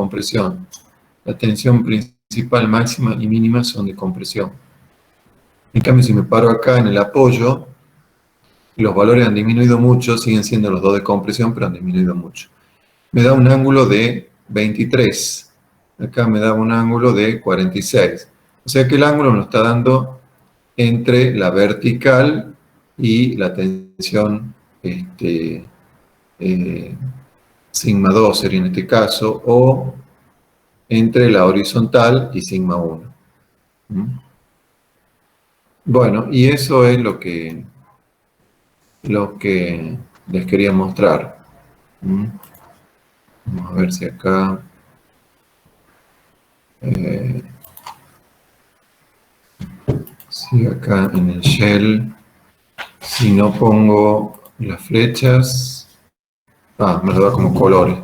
la tensión principal, máxima y mínima son de compresión. En cambio, si me paro acá en el apoyo, los valores han disminuido mucho, siguen siendo los dos de compresión, pero han disminuido mucho. Me da un ángulo de 23. Acá me da un ángulo de 46. O sea que el ángulo me lo está dando entre la vertical y la tensión sigma 2 sería en este caso, o entre la horizontal y sigma 1. Bueno, y eso es lo que les quería mostrar. Vamos a ver si acá... si acá en el shell, si no pongo las flechas... me lo da como colores.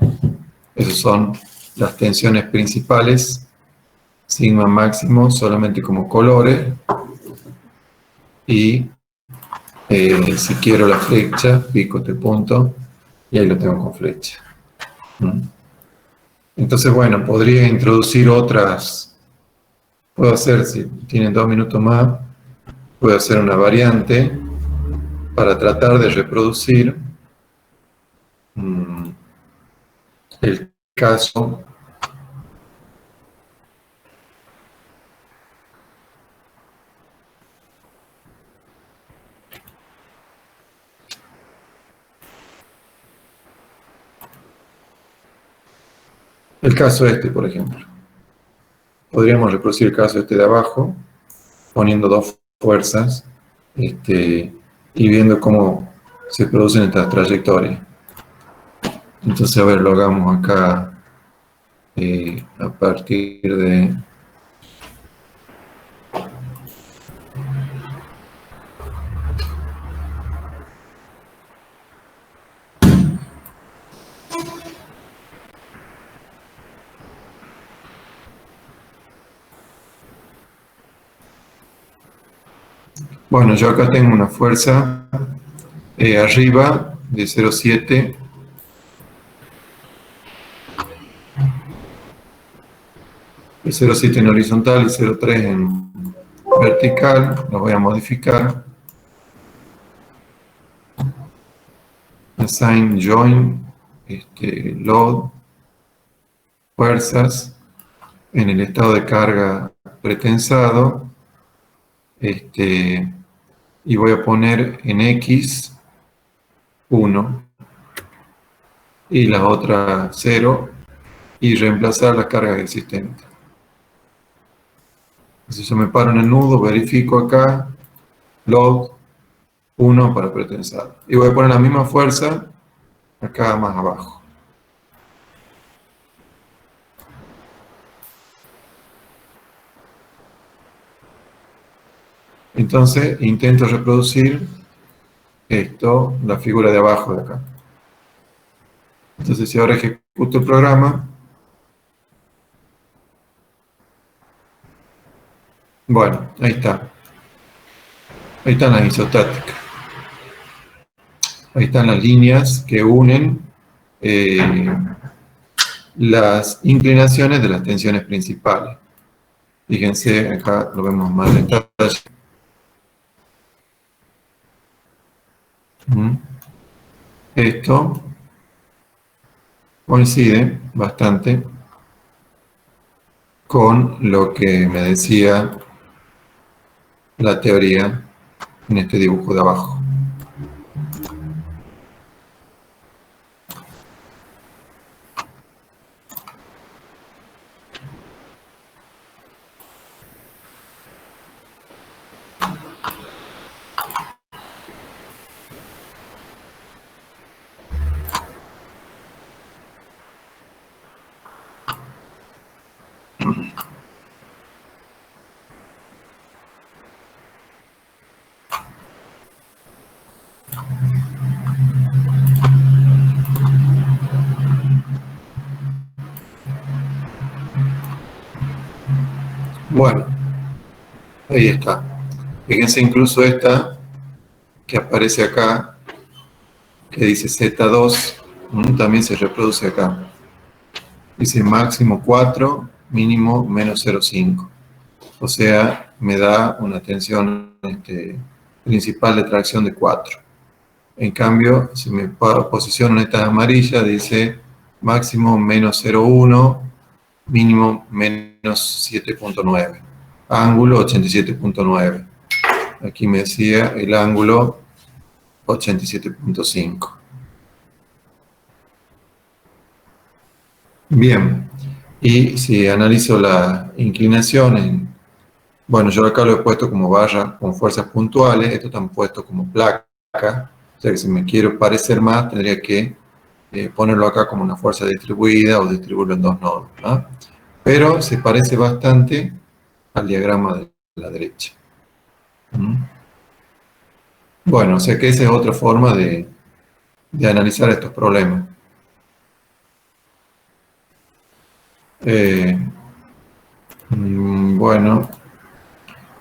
Esas son las tensiones principales, sigma máximo, solamente como colores. Y si quiero la flecha, pico este punto y ahí lo tengo con flecha. Entonces, bueno, podría introducir otras. Puedo hacer, si tienen 2 minutos más, puedo hacer una variante para tratar de reproducir el caso este, por ejemplo. Podríamos reproducir el caso este de abajo, poniendo dos fuerzas y viendo cómo se producen estas trayectorias. Entonces, a ver, lo hagamos acá a partir de... Bueno, yo acá tengo una fuerza arriba de 0,7 de 0,7 en horizontal y 0,3 en vertical. Lo voy a modificar. Assign join load fuerzas en el estado de carga pretensado. Y voy a poner en X 1 y la otra 0 y reemplazar las cargas existentes. Si yo me paro en el nudo, verifico acá, load 1 para pretensado. Y voy a poner la misma fuerza acá más abajo. Entonces intento reproducir esto, la figura de abajo de acá. Entonces si ahora ejecuto el programa, bueno, ahí está. Ahí están las isostáticas. Ahí están las líneas que unen las inclinaciones de las tensiones principales. Fíjense, acá lo vemos más en detalle. Esto coincide bastante con lo que me decía la teoría en este dibujo de abajo. Bueno, ahí está. Fíjense incluso esta que aparece acá, que dice Z2, también se reproduce acá. Dice máximo 4 mínimo menos 0,5. O sea, me da una tensión principal de tracción de 4. En cambio, si me posiciono en esta amarilla, dice máximo menos 0,1, mínimo menos 7,9. Ángulo 87,9. Aquí me decía el ángulo 87,5. Bien, y si analizo la inclinación, bueno, yo acá lo he puesto como barra con fuerzas puntuales, esto está puesto como placa, o sea que si me quiero parecer más, tendría que ponerlo acá como una fuerza distribuida o distribuirlo en dos nodos, ¿no? Pero se parece bastante al diagrama de la derecha. Bueno, o sea que esa es otra forma de analizar estos problemas. Bueno,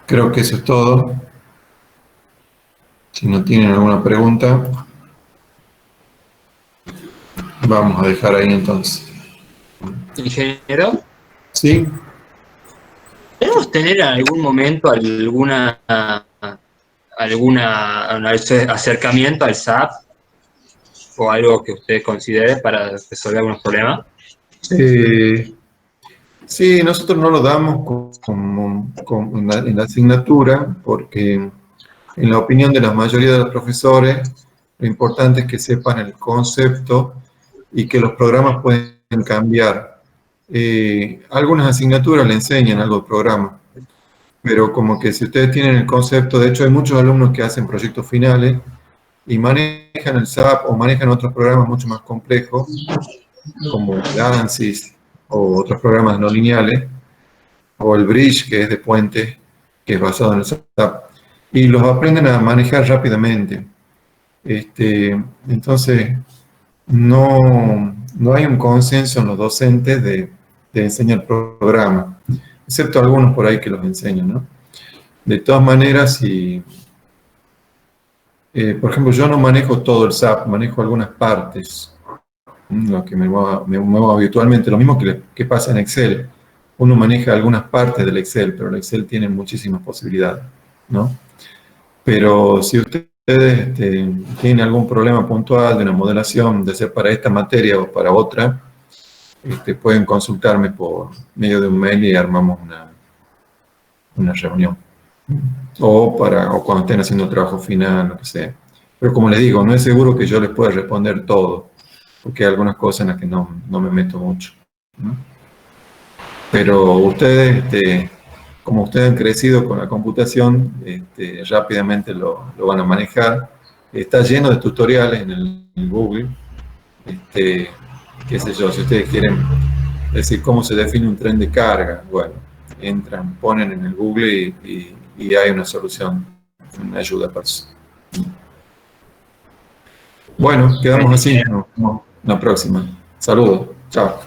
creo que eso es todo. Si no tienen alguna pregunta, vamos a dejar ahí entonces. Ingeniero, ¿Sí? ¿podemos tener en algún momento algún acercamiento al SAP o algo que usted considere para resolver algunos problemas? Sí, nosotros no lo damos en la asignatura porque en la opinión de la mayoría de los profesores, lo importante es que sepan el concepto y que los programas pueden cambiar. Algunas asignaturas le enseñan algo de programa, pero como que si ustedes tienen el concepto, de hecho hay muchos alumnos que hacen proyectos finales y manejan el SAP o manejan otros programas mucho más complejos, como el ANSYS o otros programas no lineales, o el Bridge, que es de puente, que es basado en el SAP, y los aprenden a manejar rápidamente. Entonces, no hay un consenso en los docentes de enseñar programas, excepto algunos por ahí que los enseñan, ¿no? De todas maneras, si, por ejemplo, yo no manejo todo el SAP, manejo algunas partes, lo que me muevo habitualmente, lo mismo que pasa en Excel. Uno maneja algunas partes del Excel, pero el Excel tiene muchísimas posibilidades, ¿no? Pero si ustedes tienen algún problema puntual de una modelación, de ser para esta materia o para otra, pueden consultarme por medio de un mail y armamos una reunión. O cuando estén haciendo el trabajo final, lo que sea. Pero como les digo, no es seguro que yo les pueda responder todo, porque hay algunas cosas en las que no me meto mucho, ¿no? Pero ustedes, como ustedes han crecido con la computación, rápidamente lo van a manejar. Está lleno de tutoriales en el Google. Qué sé yo, si ustedes quieren decir cómo se define un tren de carga, bueno, entran, ponen en el Google y hay una solución, una ayuda para eso. Bueno, quedamos así. Nos vemos la próxima. Saludos. Chao.